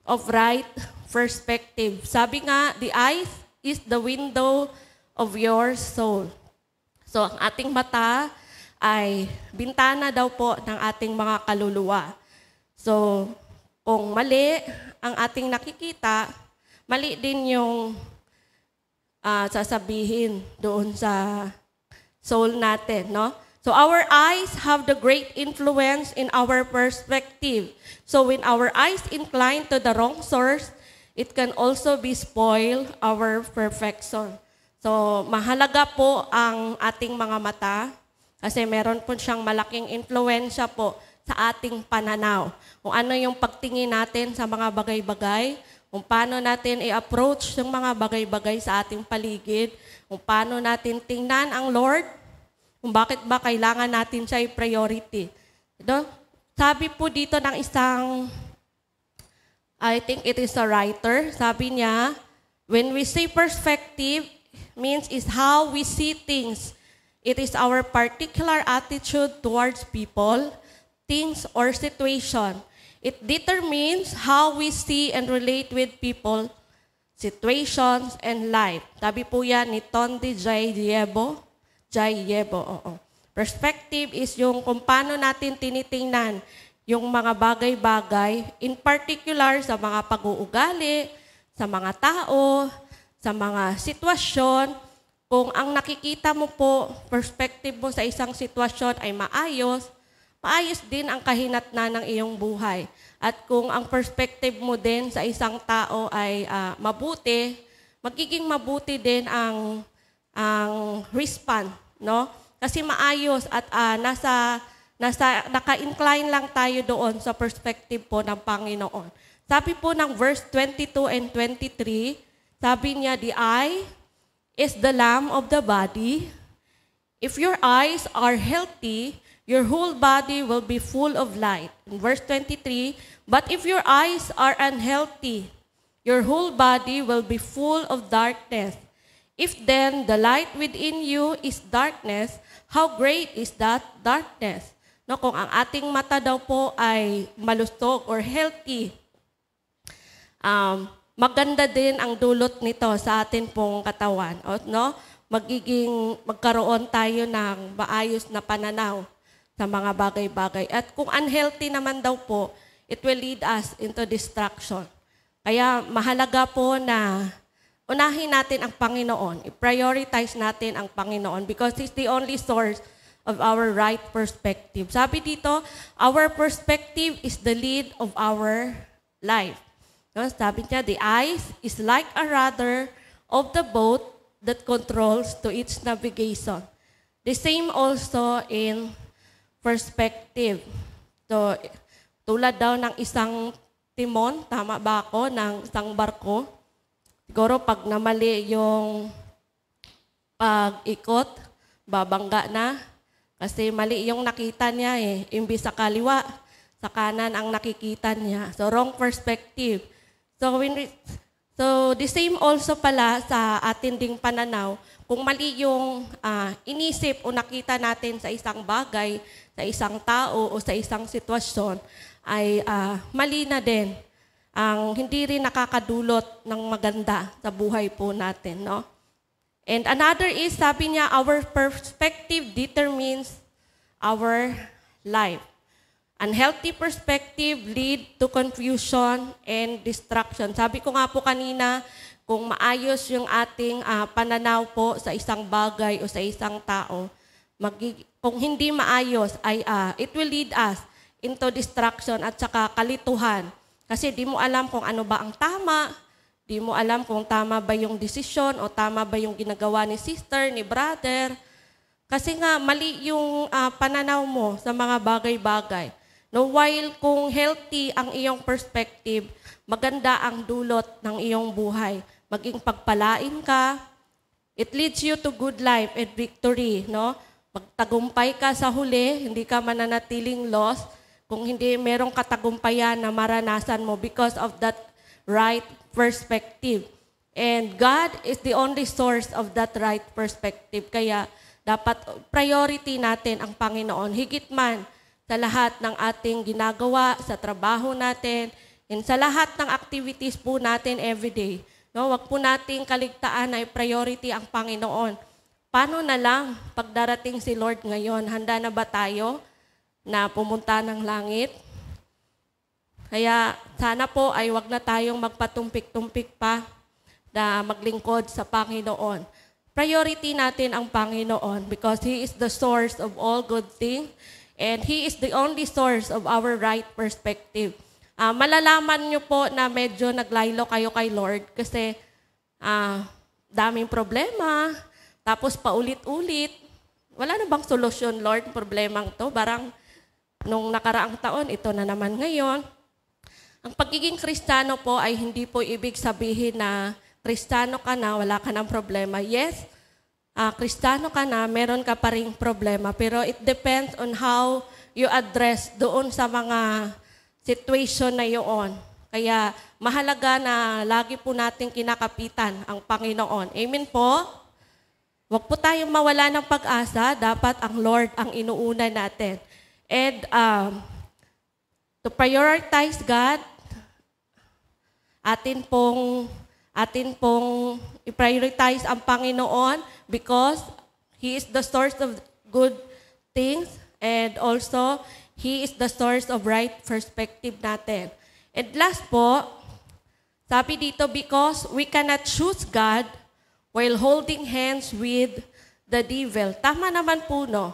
of right perspective. Sabi nga, the eyes is the window of your soul. So, ang ating mata ay bintana daw po ng ating mga kaluluwa. So, kung mali ang ating nakikita, mali din yung sasabihin doon sa soul natin, no? So our eyes have the great influence in our perspective. So when our eyes incline to the wrong source, it can also be spoil our perfection. So mahalaga po ang ating mga mata kasi meron po siyang malaking influensya po sa ating pananaw. Kung ano yung pagtingin natin sa mga bagay-bagay, kung paano natin i-approach yung mga bagay-bagay sa ating paligid, kung paano natin tingnan ang Lord, kung bakit ba kailangan natin siya i-priority. Sabi po dito ng isang, I think it is a writer, sabi niya, when we say perspective, means is how we see things. It is our particular attitude towards people, things, or situation. It determines how we see and relate with people, situations, and life. Sabi po yan ni Tondi Jayebo, oo. Perspective is yung kung paano natin tinitingnan yung mga bagay-bagay, in particular sa mga pag-uugali, sa mga tao, sa mga sitwasyon. Kung ang nakikita mo po, perspective mo sa isang sitwasyon ay maayos, maayos din ang kahinatnan ng iyong buhay. At kung ang perspective mo din sa isang tao ay mabuti, magiging mabuti din ang response, no? Kasi maayos at naka-incline lang tayo doon sa perspective po ng Panginoon. Sabi po ng verse 22 and 23, sabi niya, the eye is the lamp of the body. If your eyes are healthy, your whole body will be full of light. In verse 23, but if your eyes are unhealthy, your whole body will be full of darkness. If then the light within you is darkness, how great is that darkness? No, kung ang ating mata daw po ay malusog or healthy, maganda din ang dulot nito sa atin pong katawan. No? Magkaroon tayo ng maayos na pananaw sa mga bagay-bagay. At kung unhealthy naman daw po, it will lead us into destruction. Kaya mahalaga po na unahin natin ang Panginoon. I-prioritize natin ang Panginoon because He's the only source of our right perspective. Sabi dito, our perspective is the lead of our life. No? Sabi niya, the eyes is like a rudder of the boat that controls to its navigation. The same also in perspective. So, tulad daw ng isang timon, tama ba ako, ng isang barko. Siguro pag namali yung pag-ikot, babangga na. Kasi mali yung nakita niya eh. Imbis sa kaliwa, sa kanan ang nakikita niya. So, wrong perspective. So, the same also pala sa atin ding pananaw. Kung mali yung inisip o nakita natin sa isang bagay, sa isang tao o sa isang sitwasyon, ay mali na din. Ang hindi rin nakakadulot ng maganda sa buhay po natin, no? And another is, sabi niya, our perspective determines our life. Unhealthy perspective lead to confusion and distraction. Sabi ko nga po kanina, kung maayos yung ating pananaw po sa isang bagay o sa isang tao, kung hindi maayos, ay it will lead us into distraction at saka kalituhan. Kasi di mo alam kung ano ba ang tama, di mo alam kung tama ba yung desisyon o tama ba yung ginagawa ni sister, ni brother. Kasi nga, mali yung pananaw mo sa mga bagay-bagay. No, while kung healthy ang iyong perspective, maganda ang dulot ng iyong buhay. Maging pagpalain ka, it leads you to good life and victory. No? Magtagumpay ka sa huli, hindi ka mananatiling lost. Kung hindi merong katagumpayan na maranasan mo because of that right perspective. And God is the only source of that right perspective. Kaya dapat priority natin ang Panginoon. Higit man sa lahat ng ating ginagawa, sa trabaho natin, and sa lahat ng activities po natin everyday. No, wag po nating kaligtaan ay priority ang Panginoon. Paano na lang pagdarating si Lord ngayon? Handa na ba tayo na pumunta ng langit? Kaya sana po ay wag na tayong magpatumpik-tumpik pa na maglingkod sa Panginoon. Priority natin ang Panginoon because He is the source of all good things and He is the only source of our right perspective. Malalaman nyo po na medyo naglaylo kayo kay Lord kasi daming problema, tapos paulit-ulit. Wala na bang solusyon, Lord, problemang to? Barang nung nakaraang taon, ito na naman ngayon. Ang pagiging Kristiyano po ay hindi po ibig sabihin na Kristiyano ka na, wala ka ng problema. Yes, Kristiyano ka na, meron ka pa ring problema. Pero it depends on how you address doon sa mga situation na yun. Kaya mahalaga na lagi po natin kinakapitan ang Panginoon. Amen po? Huwag po tayong mawala ng pag-asa. Dapat ang Lord ang inuuna natin. And to prioritize God, atin pong i-prioritize ang Panginoon because He is the source of good things and also He is the source of right perspective natin. And last po, sabi dito, because we cannot choose God while holding hands with the devil. Tama naman po, no?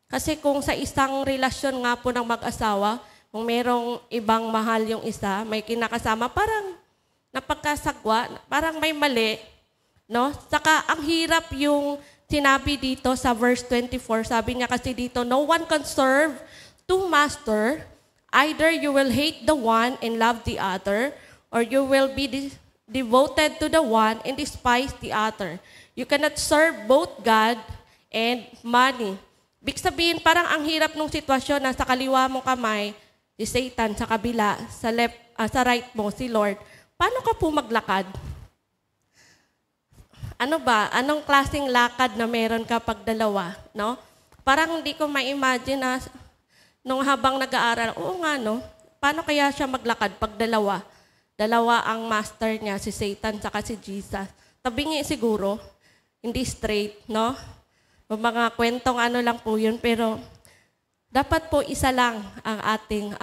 Kasi kung sa isang relasyon nga po ng mag-asawa, kung merong ibang mahal yung isa, may kinakasama, parang napagkasagwa, parang may mali, no? Saka ang hirap yung sinabi dito sa verse 24, sabi niya kasi dito, no one can serve two masters, either you will hate the one and love the other, or you will be devoted to the one and despise the other. You cannot serve both God and money. Big sabihin, parang ang hirap ng sitwasyon na sa kaliwa mong kamay, si Satan, sa kabila, sa left, sa right mo, si Lord. paano ka po maglakad? Ano ba? Anong klaseng lakad na meron kapag dalawa? No? Parang hindi ko ma-imagine na nung habang nag-aaral, oo nga, no? Paano kaya siya maglakad pag dalawa? Dalawa ang master niya, si Satan saka si Jesus. Tabingi siguro, hindi straight, no? O mga kwentong ano lang po yun, pero dapat po isa lang ang ating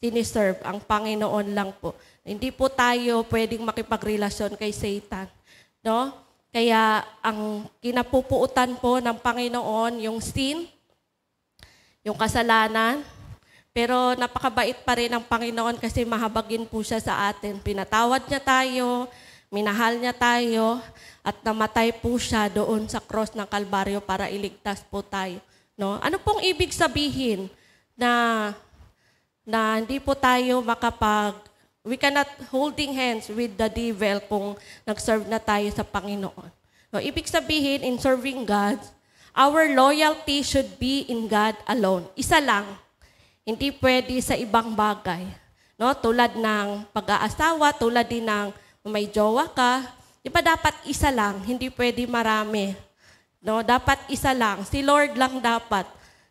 siniserve, ang Panginoon lang po. Hindi po tayo pwedeng makipagrelasyon kay Satan, no? Kaya ang kinapupuutan po ng Panginoon, yung sin, yung kasalanan, pero napakabait pa rin ang Panginoon kasi mahabagin po siya sa atin. Pinatawad niya tayo, minahal niya tayo, at namatay po siya doon sa cross ng Kalbaryo para iligtas po tayo. No? Ano pong ibig sabihin na hindi po tayo we cannot holding hands with the devil kung nag-serve na tayo sa Panginoon. No, ibig sabihin, in serving God, our loyalty should be in God alone. Isa lang. Hindi pwede sa ibang bagay. No, tulad ng pag-aasawa, tulad din ng may jowa ka, di ba dapat isa lang, hindi pwede marami. No, dapat isa lang. Si Lord lang dapat.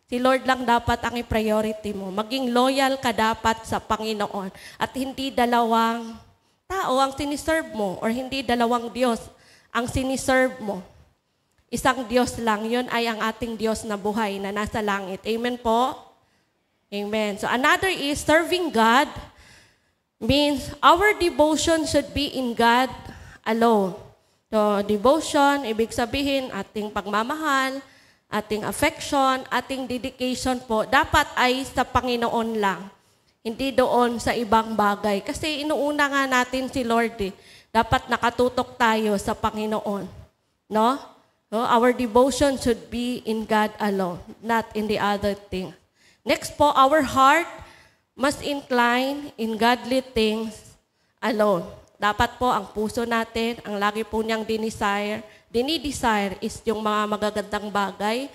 Si Lord lang dapat ang i-priority mo. Maging loyal ka dapat sa Panginoon. At hindi dalawang tao ang siniserve mo or hindi dalawang Diyos ang siniserve mo. Isang Diyos lang. Yun ay ang ating Diyos na buhay na nasa langit. Amen po? Amen. So another is serving God means our devotion should be in God alone. So devotion, ibig sabihin ating pagmamahal, ating affection, ating dedication po, dapat ay sa Panginoon lang. Hindi doon sa ibang bagay. Kasi inuuna nga natin si Lord eh. Dapat nakatutok tayo sa Panginoon. No? No? Our devotion should be in God alone, not in the other thing. Next po, our heart must incline in godly things alone. Dapat po ang puso natin, ang lagi po niyang dinidesire is yung mga magagandang bagay,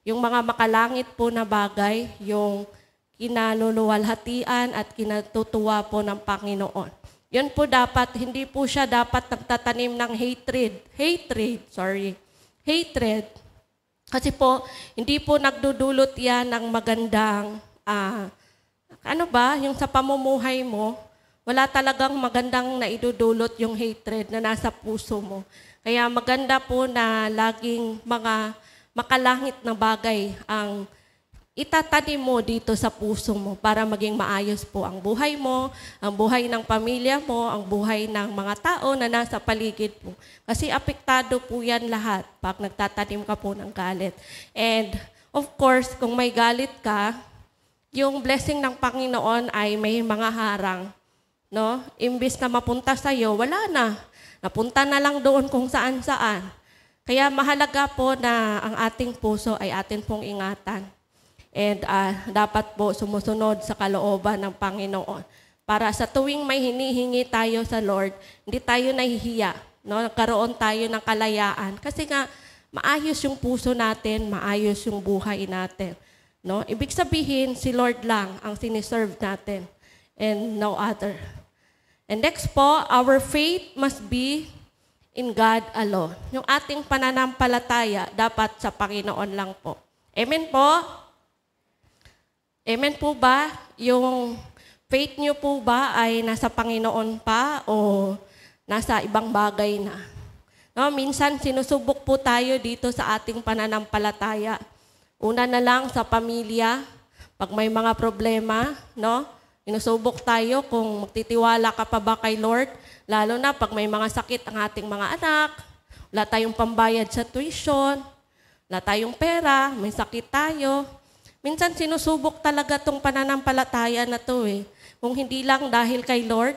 yung mga makalangit po na bagay, yung kinaluluwalhatian at kinatutuwa po ng Panginoon. Yun po dapat, hindi po siya dapat nagtatanim ng hatred. Kasi po, hindi po nagdudulot yan ng magandang, yung sa pamumuhay mo, wala talagang magandang naidudulot yung hatred na nasa puso mo. Kaya maganda po na laging mga makalangit na bagay ang itatanim mo dito sa puso mo para maging maayos po ang buhay mo, ang buhay ng pamilya mo, ang buhay ng mga tao na nasa paligid mo. Kasi apektado po yan lahat pag nagtatanim ka po ng galit. And of course, kung may galit ka, yung blessing ng Panginoon ay may mga harang. No? Imbis na mapunta sa'yo, wala na. Napunta na lang doon kung saan-saan. Kaya mahalaga po na ang ating puso ay atin pong ingatan. And dapat po sumusunod sa kalooban ng Panginoon. Para sa tuwing may hinihingi tayo sa Lord, hindi tayo nahihiya. No? Nagkaroon tayo ng kalayaan. Kasi nga, maayos yung puso natin, maayos yung buhay natin. No? Ibig sabihin, si Lord lang ang siniserve natin and no other. And next po, our faith must be in God alone. Yung ating pananampalataya dapat sa Panginoon lang po. Amen po? Amen po ba? Yung faith nyo po ba ay nasa Panginoon pa o nasa ibang bagay na? No, minsan sinusubok po tayo dito sa ating pananampalataya. Una na lang sa pamilya, pag may mga problema, no? Inusubok tayo kung magtitiwala ka pa ba kay Lord, lalo na pag may mga sakit ang ating mga anak, wala tayong pambayad sa tuition, wala tayong pera, may sakit tayo. Minsan sinusubok talaga tong pananampalataya na to eh. Kung hindi lang dahil kay Lord,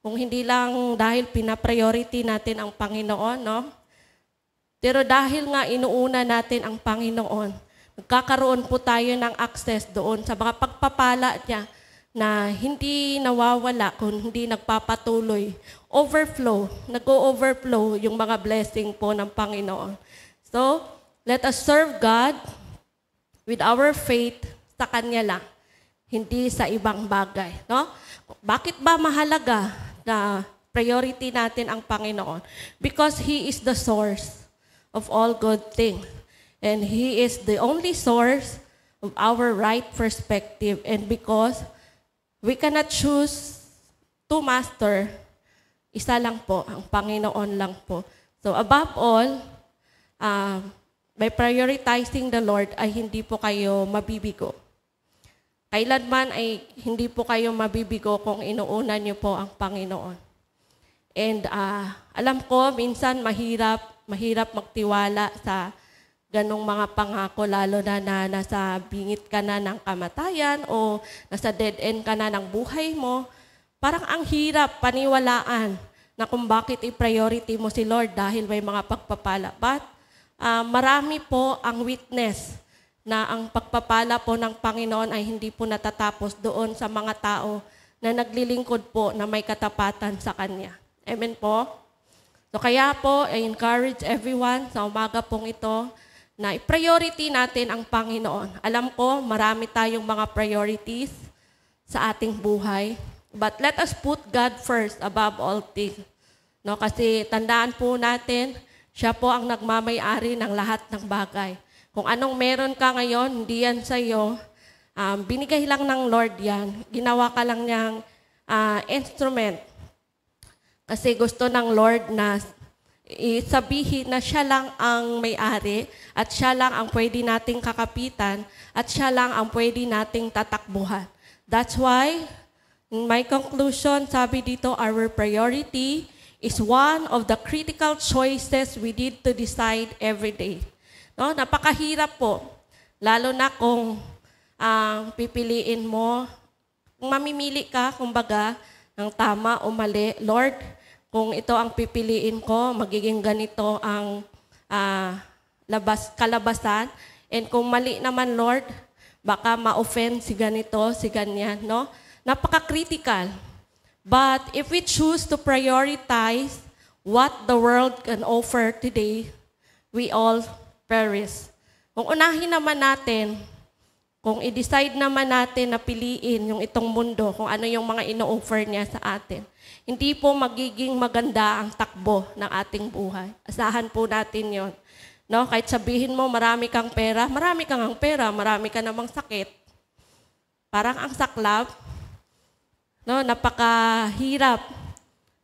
kung hindi lang dahil pina-priority natin ang Panginoon, no? Pero dahil nga inuuna natin ang Panginoon, nagkakaroon po tayo ng access doon sa mga pagpapala niya, na hindi nawawala kung hindi nagpapatuloy. Overflow, nag-o-overflow yung mga blessing po ng Panginoon. So, let us serve God with our faith sa Kanya lang, hindi sa ibang bagay. No? Bakit ba mahalaga na priority natin ang Panginoon because He is the source of all good things. And He is the only source of our right perspective. And because we cannot choose two master, isa lang po, ang Panginoon lang po. So above all, by prioritizing the Lord ay hindi po kayo mabibigo. Kailanman ay hindi po kayo mabibigo kung inuunan niyo po ang Panginoon. And alam ko, minsan mahirap magtiwala sa ganong mga pangako, lalo na nasa bingit ka na ng kamatayan o nasa dead end ka na ng buhay mo. Parang ang hirap paniwalaan na kung bakit i-priority mo si Lord dahil may mga pagpapala. But marami po ang witness na ang pagpapala po ng Panginoon ay hindi po natatapos doon sa mga tao na naglilingkod po na may katapatan sa Kanya. Amen po? So kaya po, I encourage everyone sa umaga pong ito na i-priority natin ang Panginoon. Alam ko, marami tayong mga priorities sa ating buhay. But let us put God first above all things. No, kasi tandaan po natin, siya po ang nagmamay-ari ng lahat ng bagay. Kung anong meron ka ngayon, hindi yan sa iyo. Binigay lang ng Lord yan. Ginawa ka lang niyang instrument. Kasi gusto ng Lord na sabihin na siya lang ang may-ari at siya lang ang pwede nating kakapitan at siya lang ang pwede nating tatakbuhan. That's why, in my conclusion, sabi dito, our priority is one of the critical choices we need to decide every day. No, napakahirap po. Lalo na kung pipiliin mo, kung mamimili ka, kumbaga, ng tama o mali. Lord, kung ito ang pipiliin ko, magiging ganito ang kalabasan. And kung mali naman, Lord, baka ma-offend si ganito, si ganyan. No? Napaka-critical. But if we choose to prioritize what the world can offer today, we all perish. Kung unahin naman natin, kung i-decide naman natin na piliin yung itong mundo, kung ano yung mga ino-offer niya sa atin, hindi po magiging maganda ang takbo ng ating buhay. Asahan po natin yon. No? Kahit sabihin mo marami kang pera, marami ka namang sakit. Parang ang saklap, no? Napakahirap.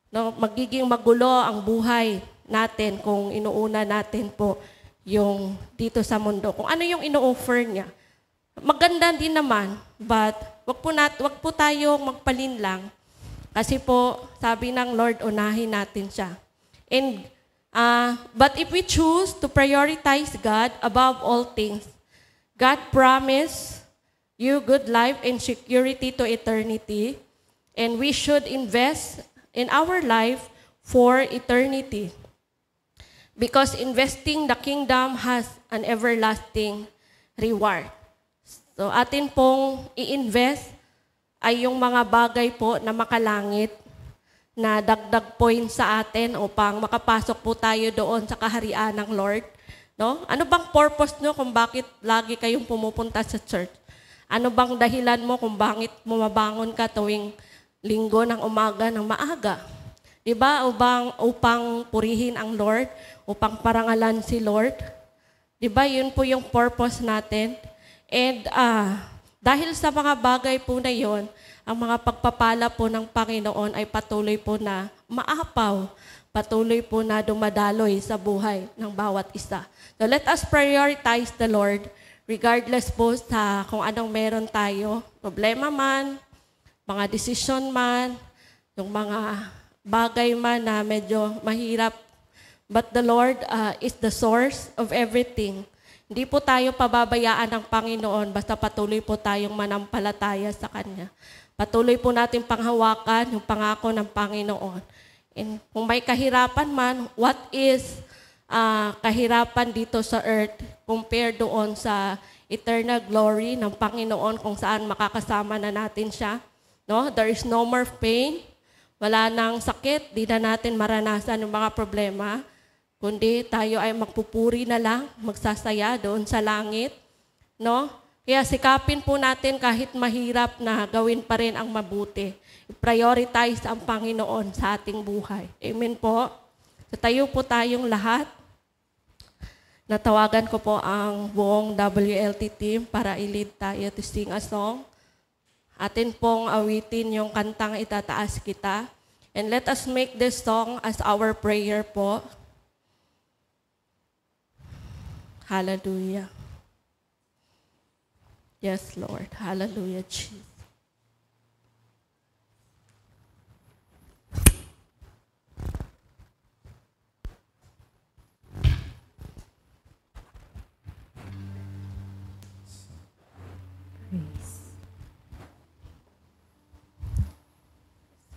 No? Magiging magulo ang buhay natin kung inuuna natin po yung dito sa mundo. Kung ano yung ino-offer niya. Maganda din naman, but wag po tayong magpalinlang. Kasi po, sabi ng Lord, unahin natin siya. And, but if we choose to prioritize God above all things, God promised you good life and security to eternity, and we should invest in our life for eternity. Because investing the kingdom has an everlasting reward. So atin pong i-invest ay yung mga bagay po na makalangit na dagdag point sa atin upang makapasok po tayo doon sa kaharian ng Lord. No? Ano bang purpose nyo kung bakit lagi kayong pumupunta sa church? Ano bang dahilan mo kung bakit bumabangon ka tuwing linggo ng umaga ng maaga? Diba? Upang purihin ang Lord, upang parangalan si Lord. Diba? Yun po yung purpose natin. And dahil sa mga bagay po na yon, ang mga pagpapala po ng Panginoon ay patuloy po na maapaw, patuloy po na dumadaloy sa buhay ng bawat isa. So let us prioritize the Lord regardless po sa kung anong meron tayo, problema man, mga desisyon man, yung mga bagay man na medyo mahirap. But the Lord is the source of everything. Hindi po tayo pababayaan ng Panginoon basta patuloy po tayong manampalataya sa Kanya. Patuloy po natin panghawakan yung pangako ng Panginoon. And kung may kahirapan man, what is kahirapan dito sa earth compared doon sa eternal glory ng Panginoon kung saan makakasama na natin siya? No? There is no more pain. Wala nang sakit, di na natin maranasan yung mga problema, kundi tayo ay magpupuri na lang, magsasaya doon sa langit. No? Kaya sikapin po natin kahit mahirap na gawin pa rin ang mabuti. I-prioritize ang Panginoon sa ating buhay. Amen po. So tayo po tayong lahat. Natawagan ko po ang buong WLT team para i-lead tayo to sing a song. Atin pong awitin yung kantang Itataas Kita. And let us make this song as our prayer po. Hallelujah. Yes, Lord. Hallelujah, Jesus.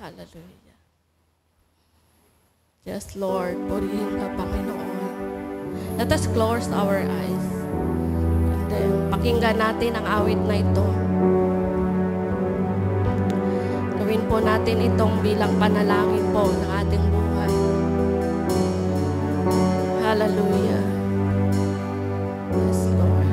Hallelujah. Yes, Lord. Purihin ka, Panginoon. Let us close our eyes. And then, pakinggan natin ang awit na ito. Gawin po natin itong bilang panalangin po ng ating buhay. Hallelujah. Yes, Lord.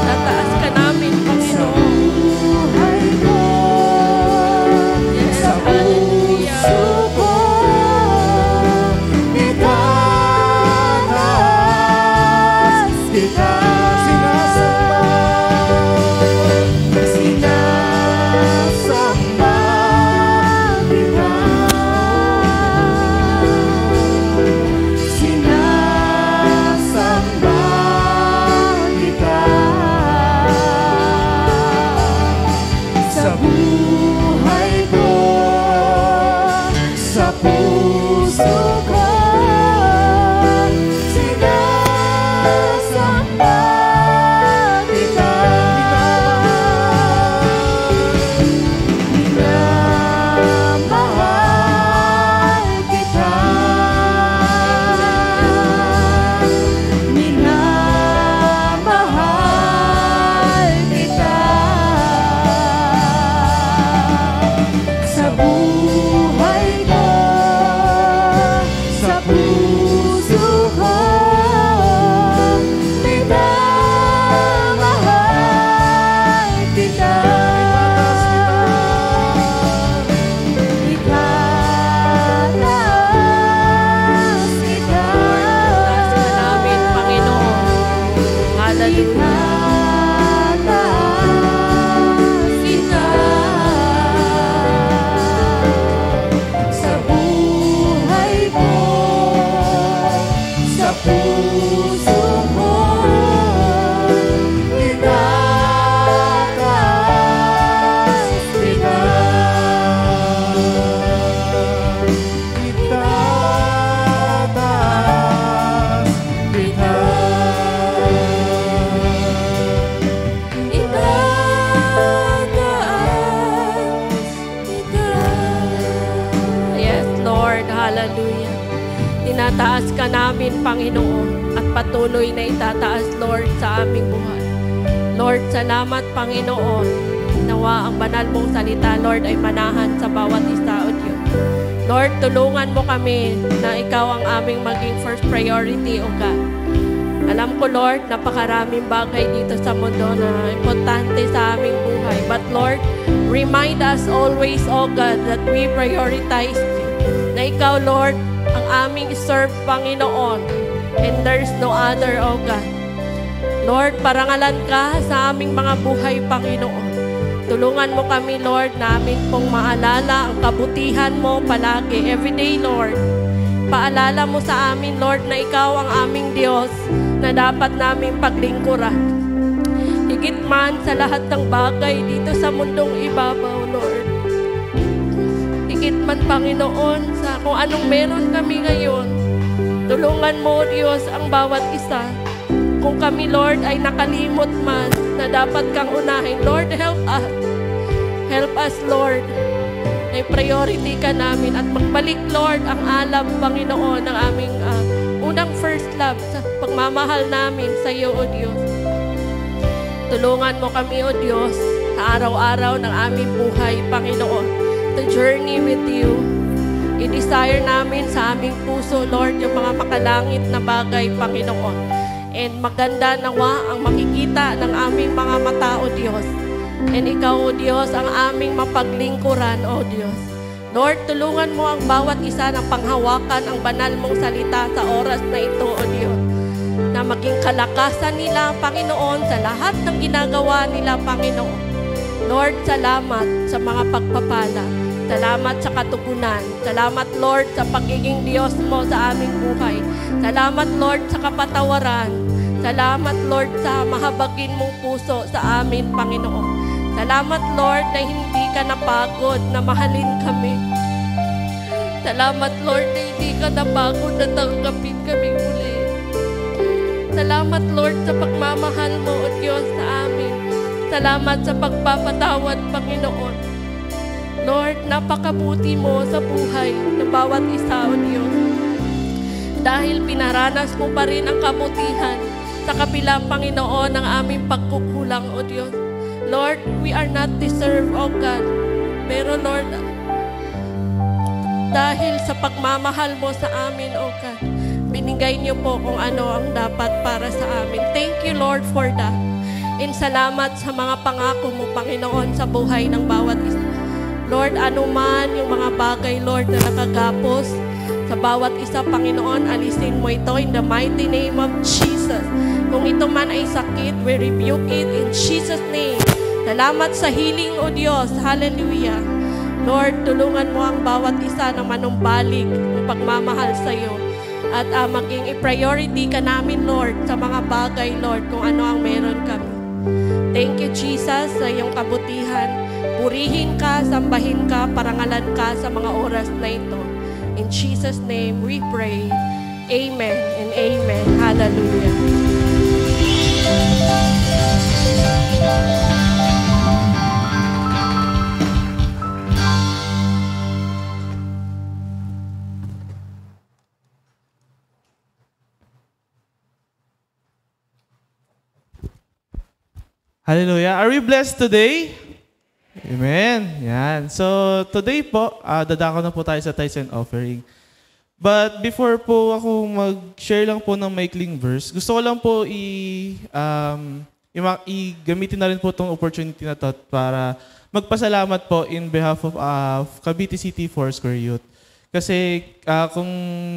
Tataas ka namin, Panginoon. Tinataas ka namin, Panginoon, at patuloy na itataas, Lord, sa aming buhay. Lord, salamat, Panginoon. Nawa ang banal mong salita, Lord, ay manahan sa bawat isa, O Diyos. Lord, tulungan mo kami na ikaw ang aming maging first priority, O God. Alam ko, Lord, napakaraming bagay dito sa mundo na importante sa aming buhay. But Lord, remind us always, O God, that we prioritize you. Na ikaw, Lord, ang aming serve, Panginoon. And there's no other, O God. Lord, parangalan ka sa aming mga buhay, Panginoon. Tulungan mo kami, Lord, namin pong maalala ang kabutihan mo palagi. Everyday, Lord. Paalala mo sa amin, Lord, na ikaw ang aming Diyos na dapat naming paglingkuran. Higit man sa lahat ng bagay dito sa mundong ibabaw, Lord. Higit man, Panginoon, sa kung anong meron kami ngayon. Tulungan mo, Diyos, ang bawat isa. Kung kami, Lord, ay nakalimot man na dapat kang unahin, Lord, help us. Help us, Lord. Ay priority ka namin at magbalik, Lord, ang alam, Panginoon, ng aming unang first love sa pagmamahal namin sa iyo, O Diyos. Tulungan mo kami, O Diyos, sa araw-araw ng aming buhay, Panginoon, to journey with you. I-desire namin sa aming puso, Lord, yung mga makalangit na bagay, Panginoon. And maganda nawa ang makikita ng aming mga mata, O Diyos. And ikaw, O Diyos, ang aming mapaglingkuran, O Diyos. Lord, tulungan mo ang bawat isa ng panghawakan ang banal mong salita sa oras na ito, O Diyos. Na maging kalakasan nila, Panginoon, sa lahat ng ginagawa nila, Panginoon. Lord, salamat sa mga pagpapala. Salamat sa katugunan. Salamat, Lord, sa pagiging Diyos mo sa aming buhay. Salamat, Lord, sa kapatawaran. Salamat, Lord, sa mahabagin mong puso sa amin, Panginoon. Salamat, Lord, na hindi ka napagod na mahalin kami. Salamat, Lord, na hindi ka napagod na tanggapin kami muli. Salamat, Lord, sa pagmamahal mo, O Diyos, sa amin. Salamat sa pagpapatawad, Panginoon. Lord, napakabuti mo sa buhay ng bawat isa, O Diyos. Dahil pinaranas mo pa rin ang kabutihan sa kabilang, Panginoon, ng aming pagkukulang, O Diyos. Lord, we are not deserve, O God. Pero Lord, dahil sa pagmamahal mo sa amin, O God, binigay niyo po kung ano ang dapat para sa amin. Thank you, Lord, for that. And salamat sa mga pangako mo, Panginoon, sa buhay ng bawat isa. Lord, anuman yung mga bagay, Lord, na nakagapos sa bawat isa, Panginoon, alisin mo ito in the mighty name of Jesus. Kung ito man ay sakit, we rebuke it in Jesus' name. Salamat sa healing, O Diyos. Hallelujah. Lord, tulungan mo ang bawat isa na manumbalik ng pagmamahal sa iyo. At maging i-priority ka namin, Lord, sa mga bagay, Lord, kung ano ang meron kami. Thank you, Jesus, sa iyong kabutihan. Purihin ka, sambahin ka, parangalan ka sa mga oras na ito. In Jesus' name we pray. Amen and amen. Hallelujah. Hallelujah. Are we blessed today? Amen. Yan. So, today po, dadako na po tayo sa tithes and offering. But before po ako mag-share lang po ng maikling verse, gusto ko lang po gamitin na rin po itong opportunity na to para magpasalamat po in behalf of Cavite City Foursquare Youth. Kasi kung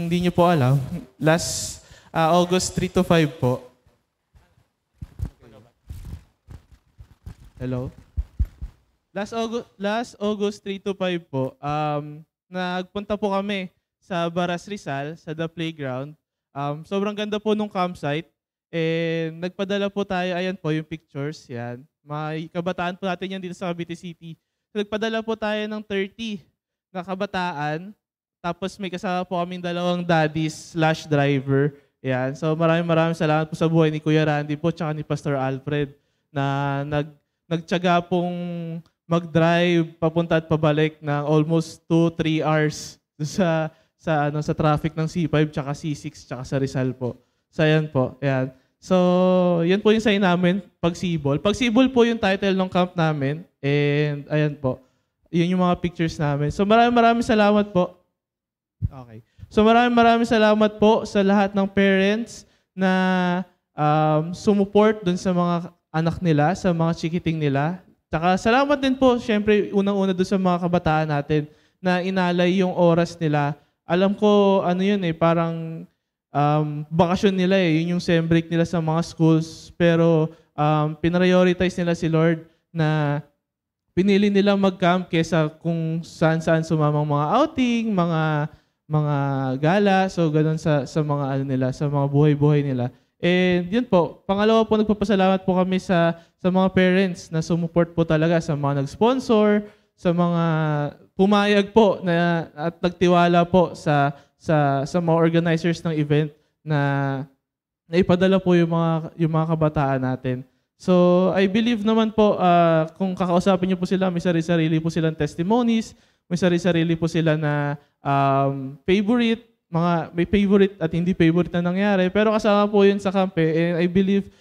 hindi nyo po alam, last August 3 to 5 po, Hello? Last August 3 to 5 po, nagpunta po kami sa Baras Rizal, sa The Playground. Sobrang ganda po nung campsite. And nagpadala po tayo, ayan po yung pictures, yan. May kabataan po natin yan dito sa Cavite City. So, nagpadala po tayo ng 30 na kabataan. Tapos may kasama po kaming dalawang daddies/driver. Yan. So maraming salamat po sa buhay ni Kuya Randy po tsaka ni Pastor Alfred na nagtiyaga pong mag-drive papunta at pabalik ng almost 2-3 hours sa traffic ng C5 tsaka C6 tsaka sa Rizal po. So ayan po. Ayan. So yan po yung sign namin, Pagsibol. Pagsibol po yung title ng camp namin. And ayan po. Yun yung mga pictures namin. So maraming salamat po. Okay. So maraming salamat po sa lahat ng parents na sumuport dun sa mga anak nila, sa mga chikiting nila. Tsaka salamat din po, syempre, unang-una dun sa mga kabataan natin na inalay yung oras nila. Alam ko, ano yun parang bakasyon nila yun yung sem break nila sa mga schools. Pero pinrioritize nila si Lord na pinili nila mag-camp kesa kung saan-saan sumamang mga outing, mga gala, so ganun sa mga nila, sa mga buhay-buhay nila. And yun po, pangalawa po, nagpapasalamat po kami sa mga parents na sumuport po talaga, sa mga nag-sponsor, sa mga pumayag po at nagtiwala po sa mga organizers ng event na ipadala po yung mga kabataan natin. So I believe naman po kung kakausapin niyo po sila, may sarili po silang testimonies, may sarili po sila na favorite, may favorite at hindi favorite na nangyari, pero kasama po yun sa kampe. And I believe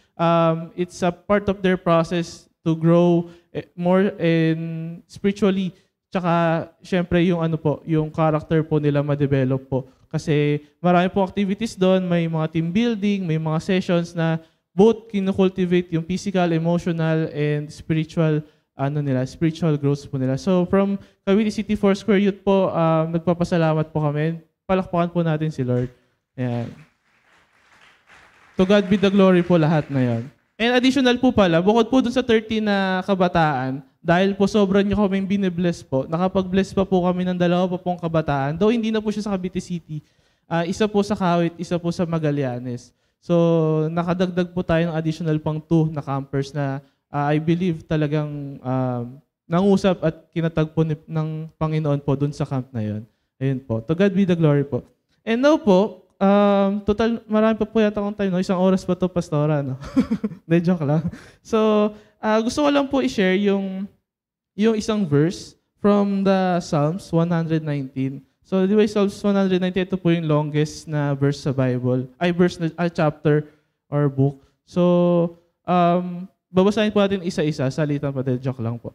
it's a part of their process to grow more in spiritually. Tsaka syempre yung yung character po nila ma-develop po. Kasi marami po activities doon, may mga team building, may mga sessions na both kino-cultivate yung physical, emotional, and spiritual spiritual growth po nila. So from Cavite City Foursquare Youth po, nagpapasalamat po kami. Palakpakan po natin si Lord. Ayan. To God be the glory po lahat na yan. And additional po pala, bukod po dun sa 30 na kabataan, dahil po sobrang nyo kaming binibless po, nakapag-bless pa po kami ng 2 pa pong kabataan, though hindi na po siya sa Cavite City. Isa po sa Kawit, isa po sa Magallanes. So nakadagdag po tayo ng additional pang 2 na campers na I believe talagang nangusap at kinatagpo ng Panginoon po dun sa camp na yon. Ayun po. To God be the glory po. And now po, total, marami pa po yata akong time, no? 1 oras pa to, Pastora, no? De, joke lang. So, gusto ko lang po i-share yung isang verse from the Psalms 119. So, di ba Psalms 119, ito po yung longest na verse sa Bible. Chapter or book. So, babasahin po natin isa-isa. Salitan pa din, joke lang po.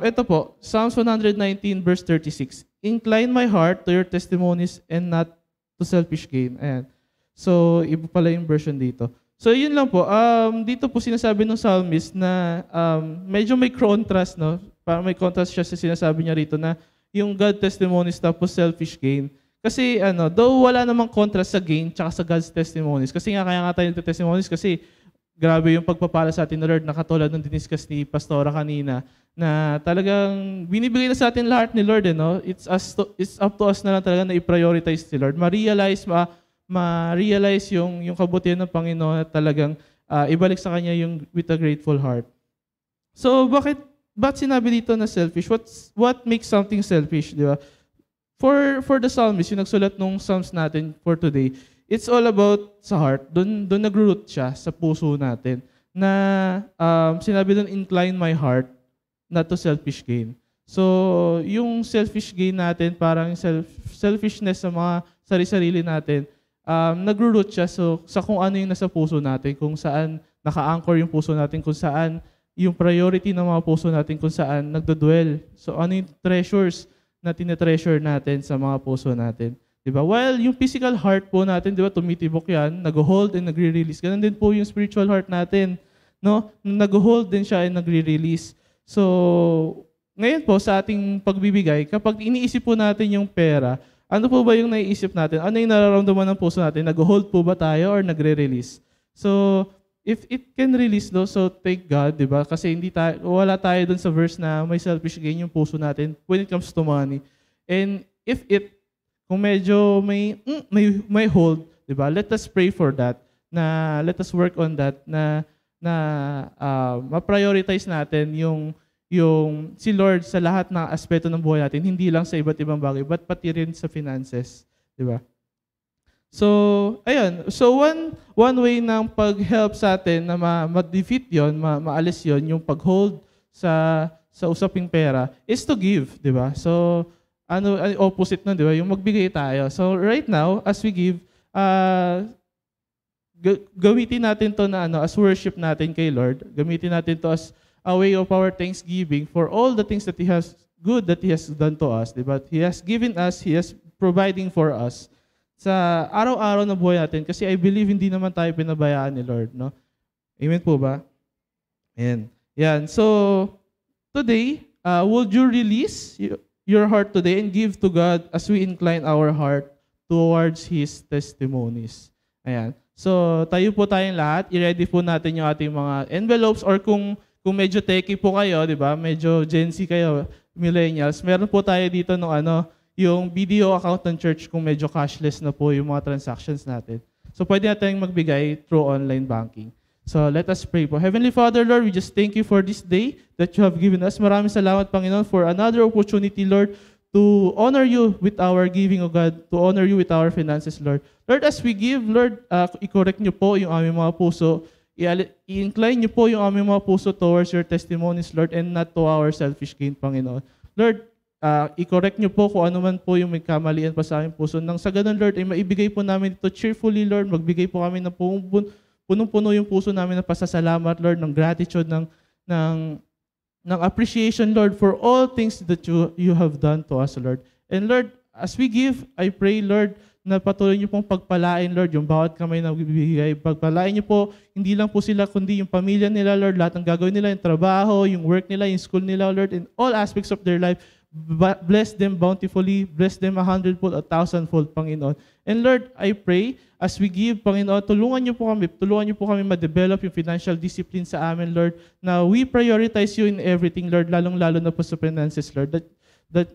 Ito po, Psalms 119 verse 36. Incline my heart to your testimonies and not to selfish gain. Ayan. So, iba pala yung version dito. So, yun lang po. Dito po sinasabi ng psalmist na medyo may contrast, no? Parang may contrast siya sa sinasabi niya rito na yung God testimonies tapos selfish gain. Kasi, though wala namang contrast sa gain tsaka sa God's testimonies. Kasi kaya nga tayo testimonies kasi grabe yung pagpapala sa atin ng Lord na katulad ng diniscuss ni Pastora kanina na talagang binibigay na sa atin lahat ni Lord, no? It's up to us na lang talaga na i-prioritize si Lord. Ma-realize yung kabutihan ng Panginoon at talagang ibalik sa Kanya yung with a grateful heart. So, bakit sinabi dito na selfish? What makes something selfish, di ba? For the psalmist, yung nagsulat nung Psalms natin for today, it's all about sa heart. Doon nag-root siya sa puso natin na sinabi doon, incline my heart, not to selfish gain. So, yung selfish gain natin, parang selfishness sa mga sarili-sarili natin, nag-root siya sa kung ano yung nasa puso natin, kung saan naka-anchor yung puso natin, kung saan yung priority ng mga puso natin, kung saan nagdodwell. So, ano yung treasures na tinetreasure natin sa mga puso natin. Diba? While yung physical heart po natin, diba, tumitibok yan, nag-hold and nagre-release. Ganun din po yung spiritual heart natin. No? Nag-hold din siya and nagre-release. So, ngayon po sa ating pagbibigay, kapag iniisip po natin yung pera, ano po ba yung naiisip natin? Ano yung nararamdaman ng puso natin? Nag-hold po ba tayo or nagre-release? So, if it can release those, so thank God, di ba? Kasi wala tayo dun sa verse na may selfish gain yung puso natin when it comes to money. And kung medyo may hold, di ba? Let us pray for that, na let us work on that, na ma-prioritize natin yung si Lord sa lahat ng aspeto ng buhay natin, hindi lang sa iba't ibang bagay, but pati rin sa finances, di ba? So, ayun. So, one way ng pag-help sa atin na ma-defeat yun, maalis yun, yung pag-hold sa usaping pera, is to give, di ba? So, opposite nun, di ba? Yung magbigay tayo. So, right now, as we give, gamitin natin to na as worship natin kay Lord. Gamitin natin to as a way of our thanksgiving for all the things that He has done to us, di ba? He has given us, He has providing for us sa araw-araw na buhay natin, kasi I believe hindi naman tayo pinabayaan ni Lord, no? Amen po ba? Ayan. Yan. So, today, would you release your heart today and give to God as we incline our heart towards His testimonies? Ayan. So, tayo po tayong lahat. I-ready po natin yung ating mga envelopes, or kung medyo techie po kayo, di ba? Medyo Gen Z kayo, millennials, meron po tayo dito ng yung video account ng church kung medyo cashless na po yung mga transactions natin. So pwede natin magbigay through online banking. So let us pray po. Heavenly Father, Lord, we just thank you for this day that you have given us. Maraming salamat, Panginoon, for another opportunity, Lord, to honor you with our giving, O God, to honor you with our finances, Lord. Lord, as we give, Lord, i-correct niyo po yung aming mga puso. I-incline niyo po yung aming mga puso towards your testimonies, Lord, and not to our selfish gain, Panginoon. Lord, i-correct niyo po kung ano man po yung may kamalian pa sa aming puso. Nang sa ganun, Lord, ay maibigay po namin ito cheerfully, Lord. Magbigay po kami ng punong-puno yung puso namin ng pasasalamat, Lord, ng gratitude, ng appreciation, Lord, for all things that you have done to us, Lord. And Lord, as we give, I pray, Lord, na patuloy niyo pong pagpalain, Lord, yung bawat kamay na bibigay. Pagpalain niyo po, hindi lang po sila, kundi yung pamilya nila, Lord, lahat ng gagawin nila, yung trabaho, yung work nila, yung school nila, Lord, in all aspects of their life. Bless them bountifully, bless them 100-fold, 1,000-fold, Panginoon. And Lord, I pray, as we give, Panginoon, tulungan niyo po kami ma-develop yung financial discipline sa amin, Lord, na we prioritize you in everything, Lord, lalong-lalo na po sa finances, Lord, that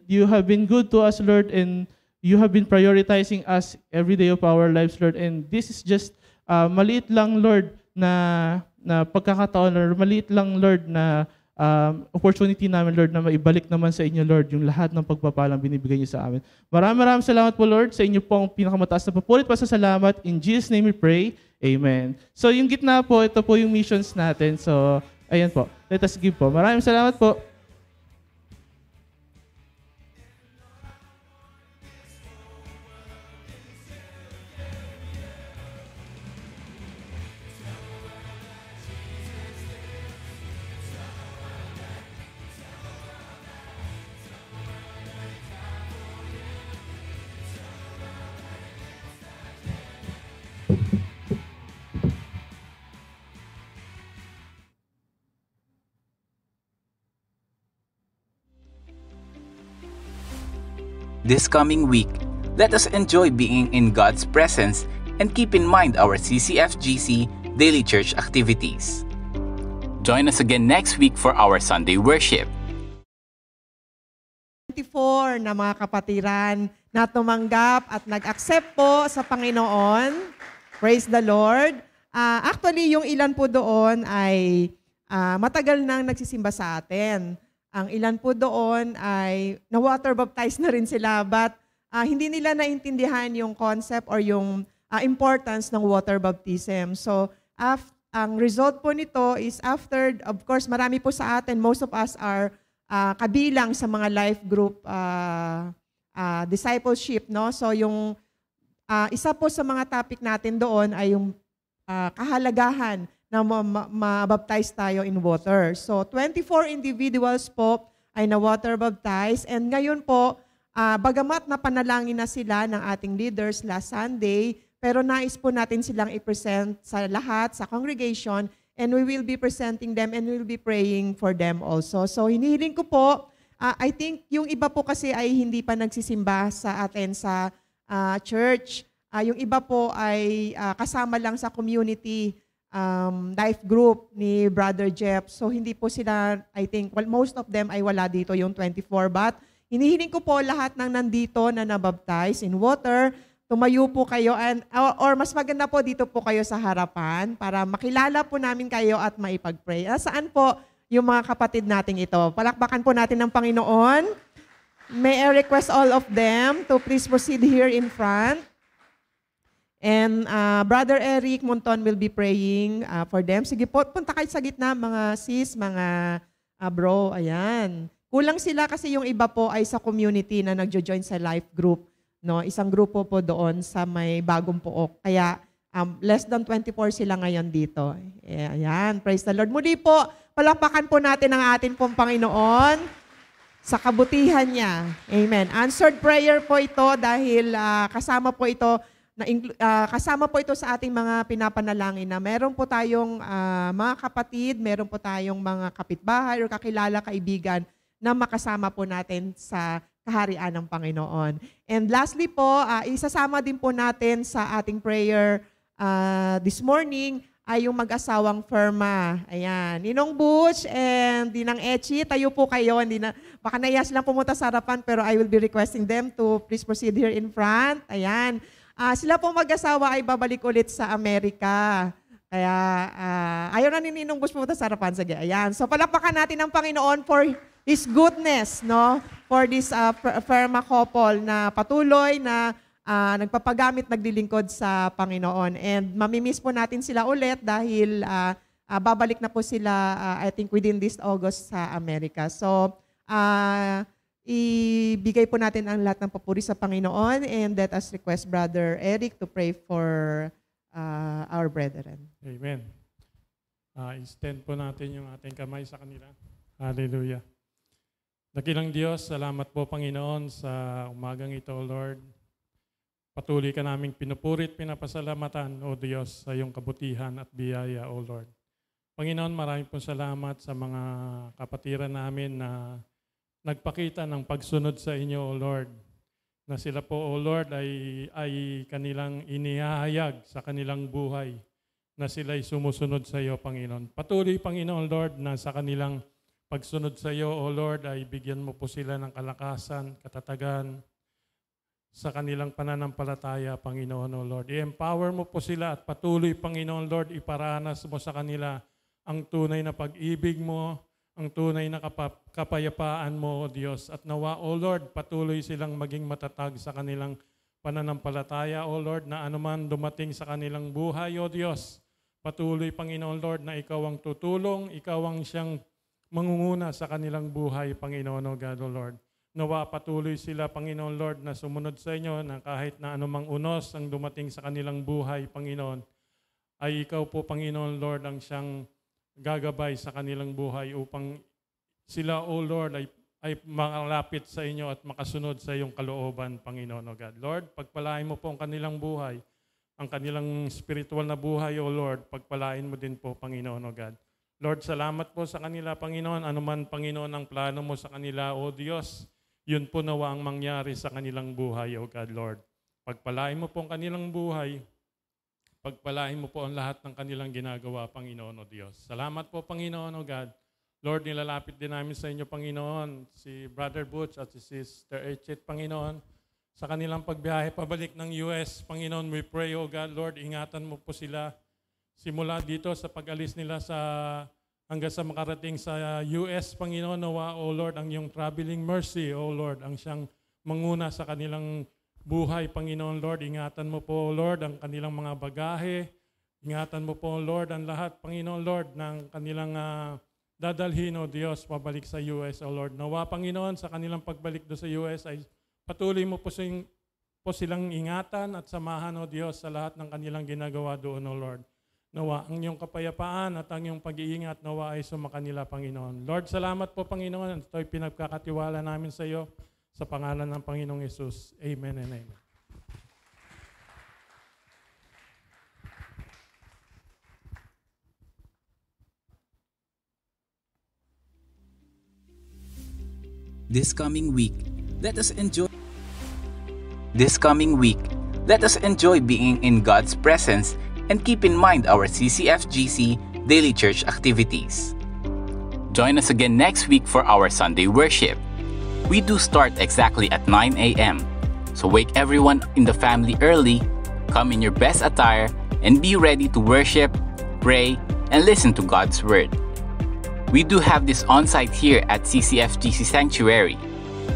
you have been good to us, Lord, and you have been prioritizing us every day of our lives, Lord, and this is just maliit lang, Lord, na pagkakataon, Lord, maliit lang, Lord, na opportunity namin, Lord, na maibalik naman sa inyo, Lord, yung lahat ng pagpapalang binibigay niyo sa amin. Maraming salamat po, Lord, sa inyo pong pinakamataas na papulit pa sa salamat. In Jesus' name we pray. Amen. So, yung gitna po, ito po yung missions natin. So, ayan po. Let us give po. Maraming salamat po. This coming week, let us enjoy being in God's presence and keep in mind our CCFGC daily church activities. Join us again next week for our Sunday worship. 24 na mga kapatiran na tumanggap at nag-accept po sa Panginoon. Praise the Lord. Actually, yung ilan po doon ay matagal nang nagsisimba sa atin. Ang ilan po doon ay na-water baptized na rin sila, but hindi nila naintindihan yung concept or yung importance ng water baptism. So, ang result po nito is after, of course, marami po sa atin, most of us are kabilang sa mga life group discipleship, no? So, yung isa po sa mga topic natin doon ay yung kahalagahan na ma-baptize tayo in water. So, 24 individuals po ay na-water baptized. And ngayon po, bagamat napanalangin na sila ng ating leaders last Sunday, pero nais po natin silang i-present sa lahat, sa congregation, and we will be presenting them and we will be praying for them also. So, hinihiling ko po, I think yung iba po kasi ay hindi pa nagsisimba sa atin sa church. Yung iba po ay kasama lang sa community life group ni Brother Jeff. So hindi po sila, I think, well, most of them ay wala dito yung 24. But hinihiling ko po lahat ng nandito na nabaptize in water, tumayo po kayo or mas maganda po dito po kayo sa harapan para makilala po namin kayo at maipag-pray. Saan po yung mga kapatid nating ito? Palakpakan po natin ng Panginoon. May I request all of them to please proceed here in front. And Brother Eric Monton will be praying for them. Sige po, punta kayo sa gitna, mga sis, mga bro. Ayan. Kulang sila kasi yung iba po ay sa community na nagjo-join sa life group. No, isang grupo po doon sa may Bagong Pook. Kaya less than 24 sila ngayon dito. Ayan, praise the Lord. Muli po, palakpakan po natin ang atin pong Panginoon sa kabutihan niya. Amen. Answered prayer po ito dahil kasama po ito sa ating mga pinapanalangin na meron po tayong mga kapatid, meron po tayong mga kapitbahay o kakilala, kaibigan na makasama po natin sa kaharian ng Panginoon. And lastly po, isasama din po natin sa ating prayer this morning ay yung mag-asawang Ferma. Ayan. Ninong Butch and Ninang Echi, tayo po kayo. Baka naiya silang pumunta sa harapan pero I will be requesting them to please proceed here in front. Ayan. Sila po mag-asawa ay babalik ulit sa Amerika. Kaya ayaw na ni Ninong Butch pumunta sa harapan. Sige, ayan. So palakpakan natin ang Panginoon for His goodness, no? For this Ferma couple na patuloy na nagpapagamit, naglilingkod sa Panginoon. And mamimiss po natin sila ulit dahil babalik na po sila, I think, within this August sa Amerika. So, ibigay po natin ang lahat ng papuri sa Panginoon and let us request Brother Eric to pray for our brethren. Amen. Extend po natin yung ating kamay sa kanila. Hallelujah. Dakilang Diyos, salamat po Panginoon sa umagang ito, Lord. Patuloy ka naming pinupurit, pinapasalamatan, O Diyos, sa iyong kabutihan at biyaya, O Lord. Panginoon, maraming po salamat sa mga kapatiran namin na nagpakita ng pagsunod sa inyo, O Lord. Na sila po, O Lord, ay kanilang inihahayag sa kanilang buhay na sila'y sumusunod sa iyo, Panginoon. Patuloy, Panginoon, Lord, na sa kanilang pagsunod sa iyo, O Lord, ay bigyan mo po sila ng kalakasan, katatagan sa kanilang pananampalataya, Panginoon, O Lord. I-empower mo po sila at patuloy, Panginoon, Lord, iparanas mo sa kanila ang tunay na pag-ibig mo, ang tunay na kapayapaan mo, O Diyos. At nawa, O Lord, patuloy silang maging matatag sa kanilang pananampalataya, O Lord, na anuman dumating sa kanilang buhay, O Diyos. Patuloy, Panginoon, Lord, na ikaw ang tutulong, ikaw ang siyang mangunguna sa kanilang buhay, Panginoon, O God, O Lord. Nawa patuloy sila, Panginoon, Lord, na sumunod sa inyo na kahit na anumang unos ang dumating sa kanilang buhay, Panginoon, ay ikaw po, Panginoon, Lord, ang siyang gagabay sa kanilang buhay upang sila, O Lord, ay makalapit sa inyo at makasunod sa iyong kalooban, Panginoon, O God. Lord, pagpalain mo po ang kanilang buhay, ang kanilang spiritual na buhay, O Lord, pagpalain mo din po, Panginoon, O God. Lord, salamat po sa kanila, Panginoon. Anuman, Panginoon, ang plano mo sa kanila, O Diyos, yun po nawa ang mangyari sa kanilang buhay, O God, Lord. Pagpalain mo po ang kanilang buhay, pagpalain mo po ang lahat ng kanilang ginagawa, Panginoon, O Diyos. Salamat po, Panginoon, O God. Lord, nilalapit din namin sa inyo, Panginoon, si Brother Butch at si Sister Echit, Panginoon, sa kanilang pagbiyahe pabalik ng US, Panginoon, we pray, O God, Lord, ingatan mo po sila simula dito sa pag-alis nila hanggang sa makarating sa US, Panginoon, nawa, O Lord, ang iyong traveling mercy, O Lord, ang siyang manguna sa kanilang buhay, Panginoon, Lord. Ingatan mo po, O Lord, ang kanilang mga bagahe. Ingatan mo po, O Lord, ang lahat, Panginoon, Lord, ng kanilang dadalhin, O Diyos, pabalik sa US, O Lord. Nawa, Panginoon, sa kanilang pagbalik do sa US ay patuloy mo po silang ingatan at samahan, O Diyos, sa lahat ng kanilang ginagawa doon, O Lord. Nawa, ang iyong kapayapaan at ang iyong pag-iingat, nawa ay sumakanila, Panginoon. Lord, salamat po, Panginoon. Ito'y pinagkakatiwala namin sa iyo sa pangalan ng Panginoong Yesus. Amen and amen. This coming week, let us enjoy being in God's presence and keep in mind our CCFGC daily church activities. Join us again next week for our Sunday worship. We do start exactly at 9 a.m. So wake everyone in the family early, come in your best attire, and be ready to worship, pray, and listen to God's Word. We do have this on-site here at CCFGC Sanctuary.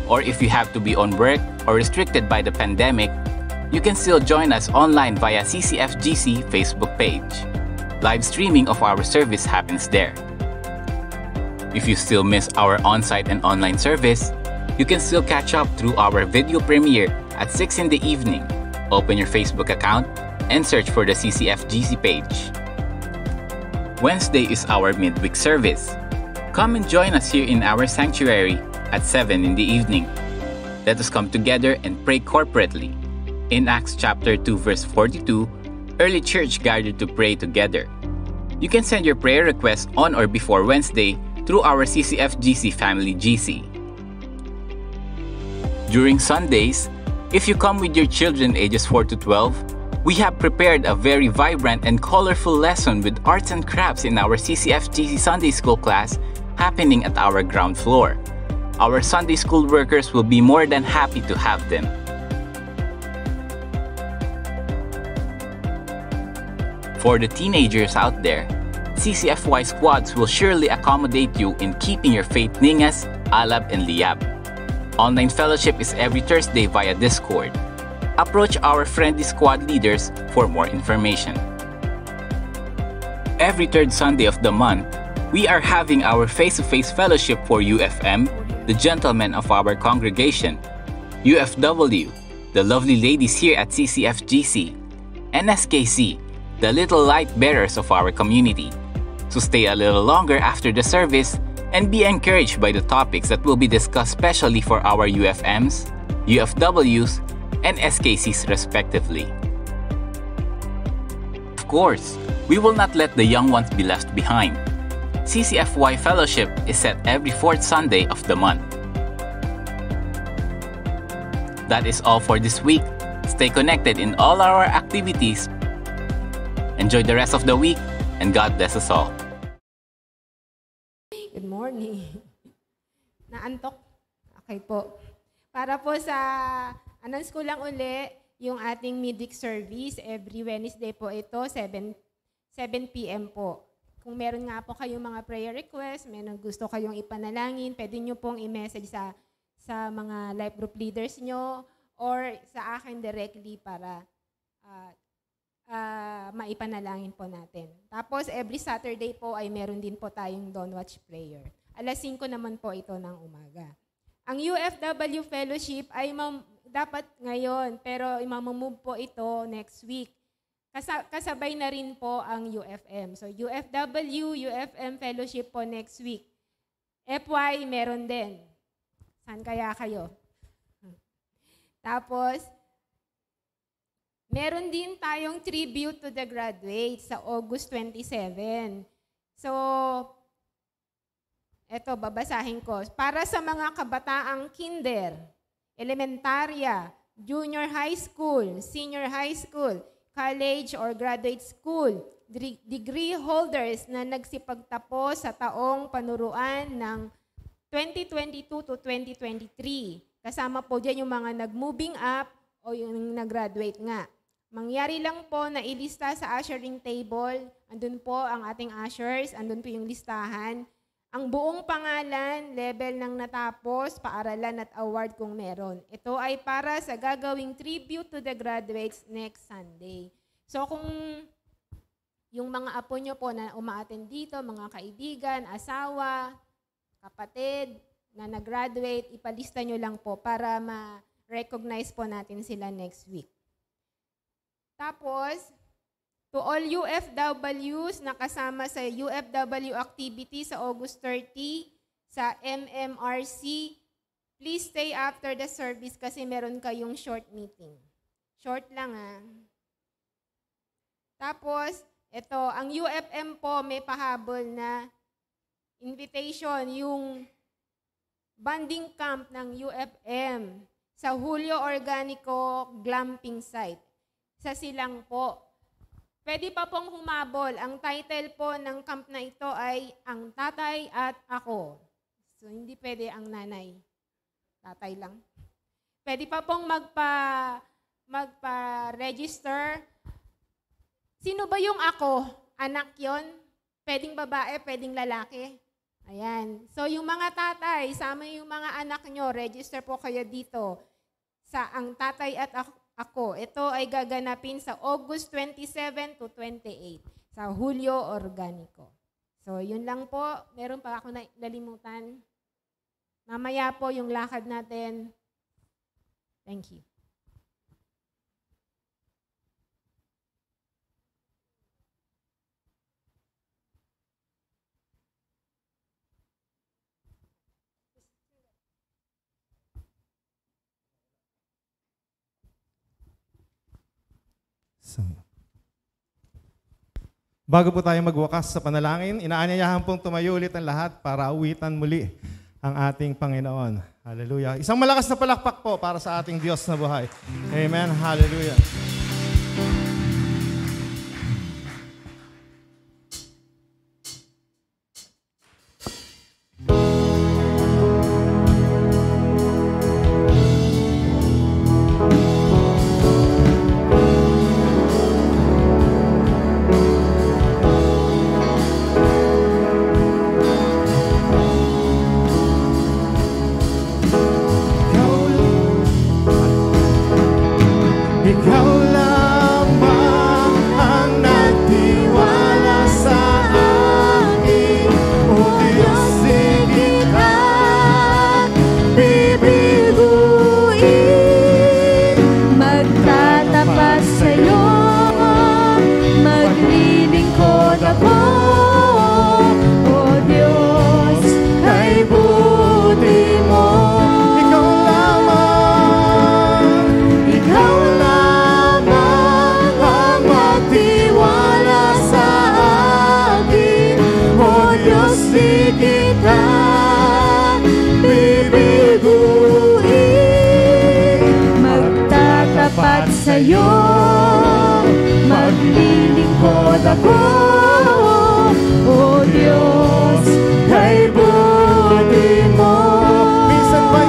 Or if you have to be on work or restricted by the pandemic, you can still join us online via CCFGC Facebook page. Live streaming of our service happens there. If you still miss our on-site and online service, you can still catch up through our video premiere at 6 in the evening. Open your Facebook account and search for the CCFGC page. Wednesday is our midweek service. Come and join us here in our sanctuary at 7 in the evening. Let us come together and pray corporately. In Acts chapter 2 verse 42, early church gathered to pray together. You can send your prayer requests on or before Wednesday through our CCFGC Family GC. During Sundays, if you come with your children ages 4 to 12, we have prepared a very vibrant and colorful lesson with arts and crafts in our CCFGC Sunday School class happening at our ground floor. Our Sunday School workers will be more than happy to have them. For the teenagers out there, CCFY squads will surely accommodate you in keeping your faith ningas, alab, and liab. Online fellowship is every Thursday via Discord. Approach our friendly squad leaders for more information. Every third Sunday of the month, we are having our face-to-face fellowship for UFM, the gentlemen of our congregation, UFW, the lovely ladies here at CCFGC, and SKC, the little light bearers of our community. So stay a little longer after the service and be encouraged by the topics that will be discussed specially for our UFMs, UFWs, and SKCs respectively. Of course, we will not let the young ones be left behind. CCFY Fellowship is set every fourth Sunday of the month. That is all for this week. Stay connected in all our activities. Enjoy the rest of the week, and God bless us all. Good morning. Naantok? Okay po. Para po sa announce ko lang uli yung ating midweek service. Every Wednesday po ito, 7 p.m. po. Kung meron nga po kayong mga prayer requests, may gusto kayong ipanalangin, pwede nyo pong i-message sa mga life group leaders nyo or sa akin directly para maipanalangin po natin. Tapos every Saturday po ay meron din po tayong Dawn Watch Prayer. Alas 5 naman po ito ng umaga. Ang UFW Fellowship ay dapat ngayon, pero imamove po ito next week. Kasabay na rin po ang UFM. So UFW, UFM Fellowship po next week. FY meron din. Saan kaya kayo? Tapos, meron din tayong tribute to the graduates sa August 27. So, eto, babasahin ko. Para sa mga kabataang kinder, elementarya, junior high school, senior high school, college or graduate school, degree holders na nagsipagtapos sa taong panuruan ng 2022 to 2023. Kasama po dyan yung mga nag-moving up o yung nag-graduate nga. Mangyari lang po na ilista sa ushering table, andun po ang ating ushers, andun po yung listahan, ang buong pangalan, level ng natapos, paaralan at award kung meron. Ito ay para sa gagawing tribute to the graduates next Sunday. So kung yung mga apo nyo po na umaattend dito, mga kaibigan, asawa, kapatid na nag-graduate, ipalista nyo lang po para ma-recognize po natin sila next week. Tapos, to all UFWs na kasama sa UFW activity sa August 30 sa MMRC, please stay after the service kasi meron kayong short meeting. Short lang Tapos, ito, ang UFM po may pahabol na invitation, yung bonding camp ng UFM sa Julio Organico Glamping Site. Sa Silang po. Pwede pa pong humabol. Ang title po ng camp na ito ay Ang Tatay at Ako. So, hindi pwede ang nanay. Tatay lang. Pwede pa pong magpa-register. Sino ba yung ako? Anak yon? Pwedeng babae, pwedeng lalaki. Ayan. So, yung mga tatay, sama yung mga anak nyo, register po kayo dito sa Ang Tatay at Ako. Ito ay gaganapin sa August 27 to 28 sa Hulyo Organico. So, yun lang po. Meron pa ako nalimutan. Mamaya po yung lakad natin. Thank you. Bago po tayo magwakas sa panalangin, inaanyayahan pong tumayo ulit ang lahat para awitan muli ang ating Panginoon. Hallelujah. Isang malakas na palakpak po para sa ating Diyos na buhay. Amen. Hallelujah. Ikaw lamang ang nagtiwala sa akin, O Diyos, di kita bibiguin. Magtatapat sa'yo, maglilingkod ako, O Diyos, kay buti mo. Ikaw lamang ang magtiwala sa akin, O Diyos, di kita bibiguin. Magtatapat sa'yo, maglilingkod ako, O Diyos, Kay buti mo. Minsan pa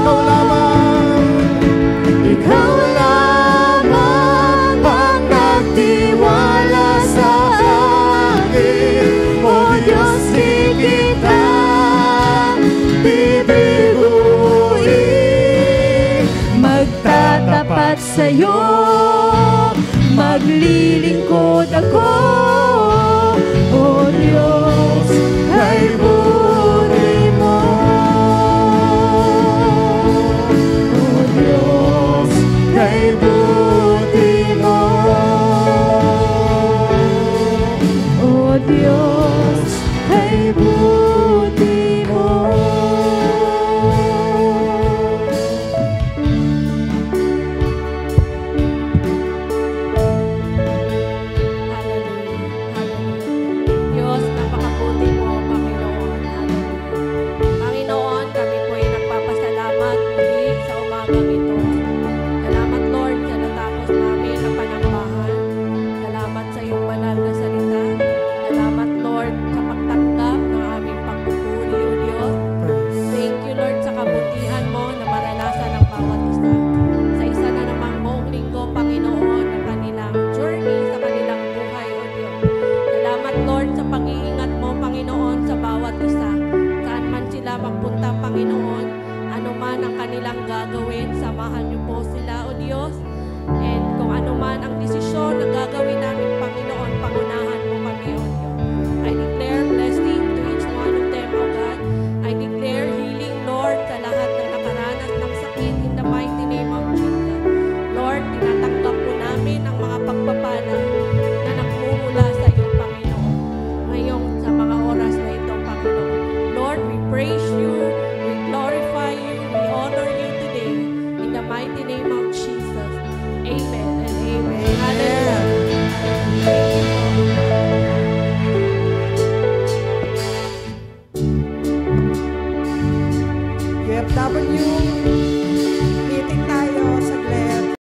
ikaw lamang ang nagtiwala sa akin, O Diyos, di kita bibiguin. magtatapat sa'yo, maglilingkod ako, O Diyos, Kay buti mo. O Diyos, Kay buti mo. O Diyos, kay buti mo. Diyos, napakabuti mo, Panginoon. Panginoon, kami po ay nagpapasalamat muli sa umagang ito. Salamat, Lord, sa natapos namin na panambahan. Salamat sa iyong banal na salita. Salamat, Lord, sa pagtanggap ng aming pagpupuri, O Diyos. Thank you, Lord, sa kabutihan mo na maranasan ng bawat isa. Sa isa na namang buong linggo, Panginoon, na kanilang journey sa kanilang buhay, O Diyos. Salamat, Lord, sa pag-iingat mo, Panginoon, sa bawat isa. Saan man sila magpunta, Panginoon, ano man ang kanilang gagawin, samahan niyo po sila, O Diyos. And kung ano man ang desisyon na gagawin namin, Panginoon, pangunahan mo kami, O Diyos. I declare blessing to each one of them, O God. I declare healing, Lord, sa lahat ng nakaranas ng sakit in the mighty name of Jesus. Lord, tinatanggap po namin ang mga pagpapala na nagmumula sa iyo, Panginoon. Ngayong sa mga oras na ito, Panginoon. Lord, we praise you, we glorify you, we honor you today. In the mighty name of Jesus. Amen and amen. Hallelujah. UFW,